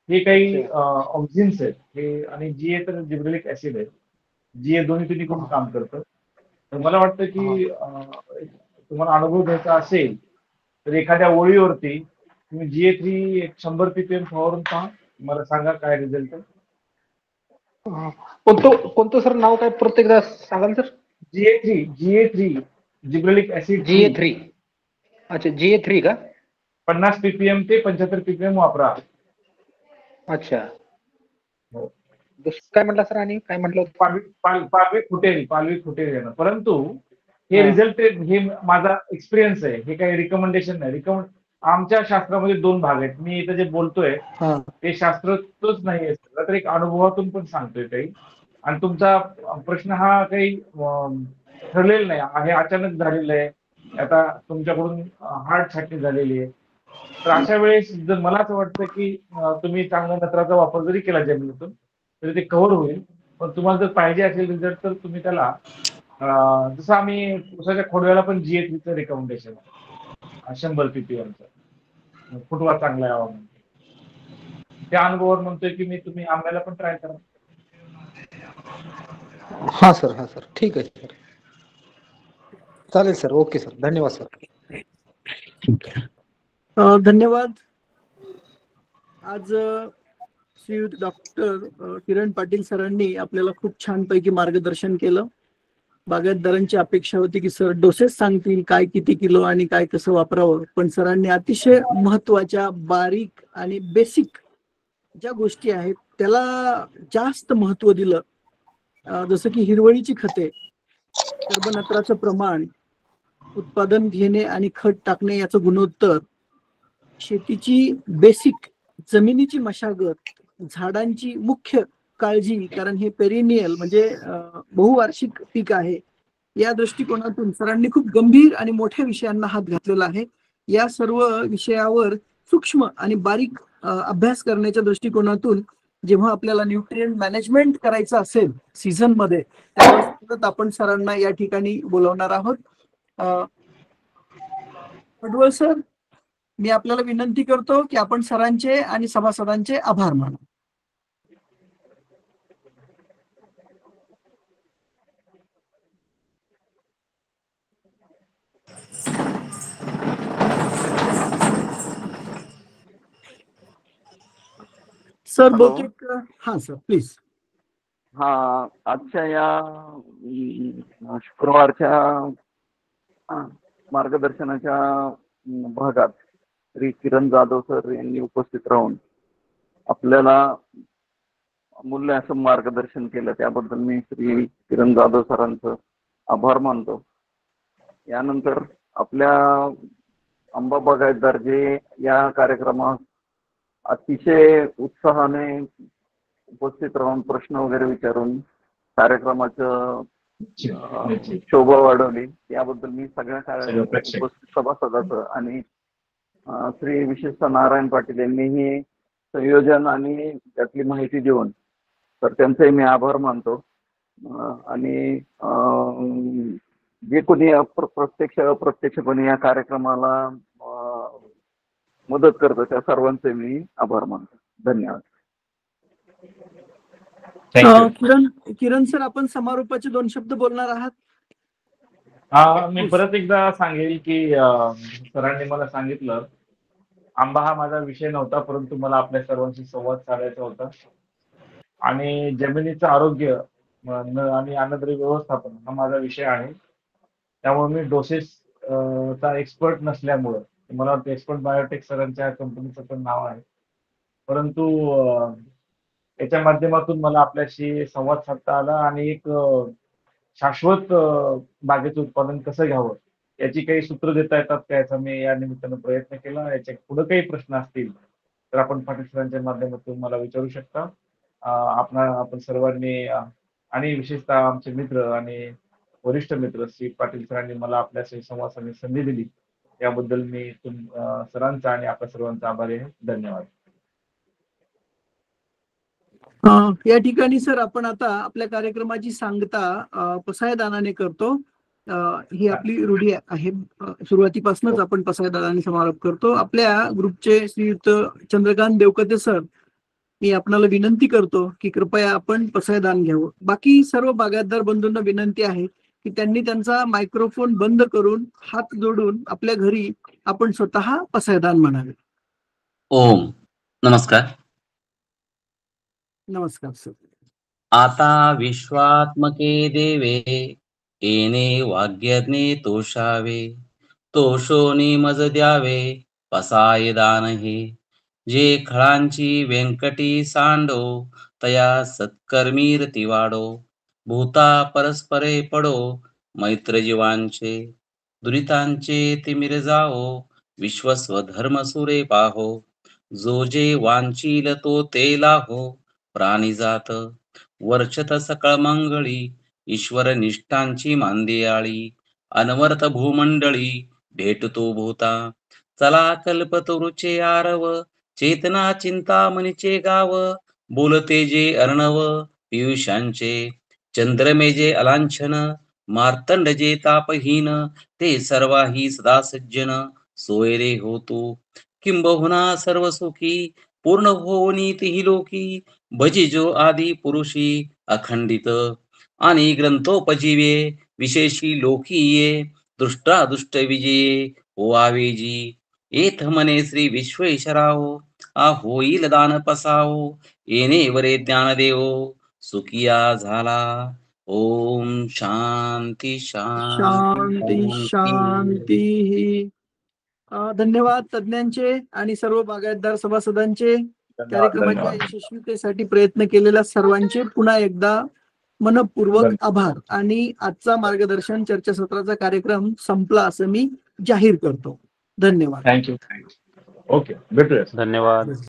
हे काही ऑक्झिन्स आहेत हे, आणि GA तर जिब्रेलिक ऍसिड आहे. GA दोन्ही तिन्ही करून काम करतं. तर मला वाटतं की तुम्हाला अनुभव घ्यायचा असेल तर एखाद्या ओळीवरती तुम्ही GA3 100 ppm फवारून पहा, मला सांगा काय रिझल्ट आहे. कोणतं सर नाव काय प्रत्येकदा सांगाल sir? GA3 gibberellic acid GA3. अच्छा, GA3 का? 50 ppm ते 75 ppm वापरा. अच्छा. काय म्हटलं सर, आणि काय म्हटलं? पालवी फुटेल येणं. परंतु हे रिझल्ट, हे माझा एक्सपिरियन्स आहे, हे काही रिकमेंडेशन नाही. आमच्या शास्त्रामध्ये 2 भाग आहेत. मी इथं जे बोलतोय ते शास्त्रच नाही, तर एक अनुभवातून पण सांगतोय काही. आणि तुमचा प्रश्न हा काही ठरलेला नाही, हे अचानक झालेलं आहे. आता तुमच्याकडून हार्ड छाटणी झालेली आहे. तर अशा वेळेस जर मला असं वाटतं की तुम्ही चांगल्या नत्राचा वापर जरी केला जमिनीतून तरी ते कव्हर होईल. पण तुम्हाला जर पाहिजे असेल रिझल्ट तर तुम्ही त्याला जसं आम्ही उसाच्या खोडव्याला पण GA3चं रिकमेंडेशन आहे, 100 ppm फुटवा चांगला यावा म्हणून. त्या अनुभवावर म्हणतोय की तुम्ही आंब्याला पण ट्राय करा. हा सर, ठीक आहे सर. चालेल सर. ओके सर, धन्यवाद सर. धन्यवाद. आज श्रीयुत डॉक्टर किरण पाटील सरांनी आपल्याला खूप छानपैकी मार्गदर्शन केलं. बागायतदारांची अपेक्षा होती की सर डोसेस सांगतील, काय किती किलो आणि काय कसं वापरावं. पण सरांनी अतिशय महत्वाच्या बारीक आणि बेसिक ज्या गोष्टी आहेत त्याला जास्त महत्व दिलं. जसं की हिरवळीची खते, कर्बनत्राचं प्रमाण, उत्पादन घेणे आणि खत टाकणे याचं गुणोत्तर, शेतीची बेसिक जमिनीची मशागत, झाडांची मुख्य काळजी, कारण हे पेरिनियल म्हणजे बहुवार्षिक पीक आहे. या दृष्टिकोनातून सरांनी खूप गंभीर आणि मोठ्या विषयांना हात घातलेला आहे. या सर्व विषयावर सूक्ष्म आणि बारीक अभ्यास करण्याच्या दृष्टिकोनातून जेव्हा आपल्याला न्यूट्रिएंट मॅनेजमेंट करायचं असेल सीझन मध्ये, त्यावेळेस आपण सरांना या ठिकाणी बोलवणार आहोत. पडवळ सर, मी आपल्याला विनंती करतो की आपण सरांचे आणि सभासदांचे आभार मानू. Sir hello. बहुतेक हा सर प्लीज. हा, आजच्या या शुक्रवारच्या मार्गदर्शनाच्या भागात श्री किरण जाधव सर यांनी उपस्थित राहून आपल्याला मूल्य असं मार्गदर्शन केलं, त्याबद्दल मी श्री किरण जाधव सरांचं आभार मानतो. यानंतर आपल्या आंबा बागायतदार जे या कार्यक्रमात अतिशय उत्साहाने उपस्थित राहून प्रश्न वगैरे विचारून कार्यक्रमाचं शोभा वाढवली, याबद्दल मी सगळ्या उपस्थित सभासदाचं आणि श्री विशेषतः नारायण पाटील यांनीही संयोजन आणि त्यातली माहिती देऊन तर त्यांचे मी आभार मानतो. आणि जे कोणी प्रत्यक्ष अप्रत्यक्षपणे या कार्यक्रमाला मदत करतं त्या सर्वांचे मी आभार मानतो. धन्यवाद. किरण सर, आपण समारोपाचे 2 शब्द बोलणार आहात. मी परत एकदा सांगेल की सरांनी मला सांगितलं, आंबा हा माझा विषय नव्हता, परंतु मला आपल्या सर्वांशी संवाद साधायचा होता. आणि जमिनीचं आरोग्य आणि अन्नद्रव्य व्यवस्थापन हा माझा विषय आहे. त्यामुळे मी डोसेस चा एक्सपर्ट नसल्यामुळं, मला वाटतं एक्सपर्ट बायोटेक सरांच्या कंपनीचं पण नाव आहे, परंतु याच्या माध्यमातून मला आपल्याशी संवाद साधता आला आणि एक शाश्वत बागेचं उत्पादन कसं घ्यावं याची काही सूत्र देता येतात का, याचा मी या निमित्तानं प्रयत्न केला. याच्या पुढे काही प्रश्न असतील तर आपण पाटील सरांच्या माध्यमातून मला विचारू शकता. आपण सर्वांनी आणि विशेषतः आमचे मित्र आणि वरिष्ठ मित्र श्री पाटील सरांनी मला आपल्याशी संवाद साधण्याची संधी दिली, याबद्दल मी सरांचा आणि आपल्या सर्वांचा आभारी आहे. धन्यवाद. या ठिकाणी सर आपण आता आपल्या कार्यक्रमाची सांगता पसायदानाने करतो. ही आपली रूढी आहे, सुरुवातीपासूनच आपण पसायदानाने समारोप करतो. आपल्या ग्रुपचे श्रीयुत चंद्रकांत देवकते सर, मी आपणाला विनंती करतो की कृपया आपण पसायदान घ्यावं. बाकी सर्व बागायतदार बंधूंना विनंती आहे की त्यांनी त्यांचा मायक्रोफोन बंद करून हात जोडून आपल्या घरी आपण स्वतः पसायदान म्हणावे. ओम नमस्कार. नमस्कार सर. आता विश्वात्मके देवे येणे वाग्यज्ञे तोषावे, तोषोनी मज द्यावे पसाय दान हे. जे खळांची व्यंकटी सांडो तया सत्कर्मीरती वाडो. भूता परस्परे पडो मैत्र जीवांचे, दुरितांचे तिमिर जाओ विश्वस्व धर्म सुरे पाहो. जो जे वांचील तो ते लाहो प्राणी जात, वर्षत सकळ मंगळी ईश्वर निष्ठांची मांदियाळी. अनवर्त भूमंडळी भेटतो भूता, चला कल्पतो रुचे आरव. चेतना चिंतामणीचे गाव, बोलते जे अर्णव पियुषांचे. चंद्रमे जे अलांछन, मार्तंड जे तापहीन. ते सर्वाही सदा सज्जन, सोयरे होतो किंबहुना सर्व सुखी. पूर्ण होनी तिही लोकी, भजिजो आदि पुरुषी अखंडित. आणि ग्रंथोपजीवे विशेषी लोकीये, दृष्टादुष्ट विजये होवावे जी. येथ म्हणे श्री विश्वेश्वराओ, आ होईल दान पसाओ. येणे वरे ज्ञान देवो सुखिया झाला. ओम शांती शांती शांती. धन्यवाद तज्ञांचे आणि सर्व बागायतदार सभासदांचे, कार्यक्रमाच्या यशस्वीतेसाठी प्रयत्न केलेल्या सर्वांचे पुन्हा एकदा मनपूर्वक आभार. आणि आजचा मार्गदर्शन चर्चासत्राचा कार्यक्रम संपला असं मी जाहीर करतो. धन्यवाद. थँक्यू. ओके, भेटूया. धन्यवाद.